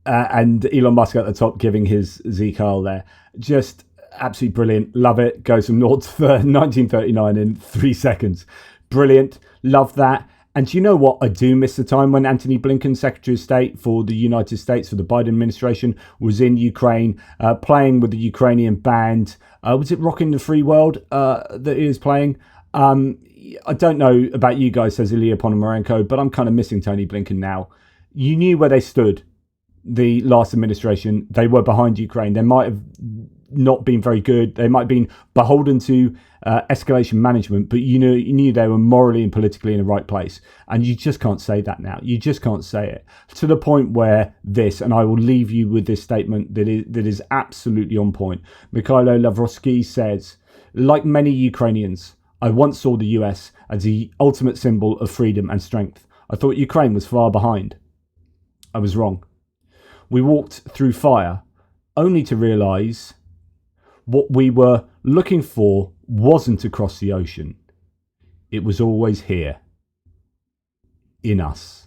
And Elon Musk at the top giving his Z-Carl there. Just absolutely brilliant. Love it. Goes from 0 to 1939 in 3 seconds. Brilliant. Love that. And do you know what? I do miss the time when Antony Blinken, Secretary of State for the United States, for the Biden administration, was in Ukraine, playing with the Ukrainian band. Was it Rockin' the Free World that he was playing? I don't know about you guys, says Ilya Ponomarenko, but I'm kind of missing Tony Blinken now. You knew where they stood. The last administration, they were behind Ukraine. They might have not been very good. They might have been beholden to escalation management, but you knew they were morally and politically in the right place. And you just can't say that now. You just can't say it. To the point where this, and I will leave you with this statement that is absolutely on point. Mikhailo Lavrovsky says, like many Ukrainians, I once saw the US as the ultimate symbol of freedom and strength. I thought Ukraine was far behind. I was wrong. We walked through fire only to realise what we were looking for wasn't across the ocean. It was always here, in us.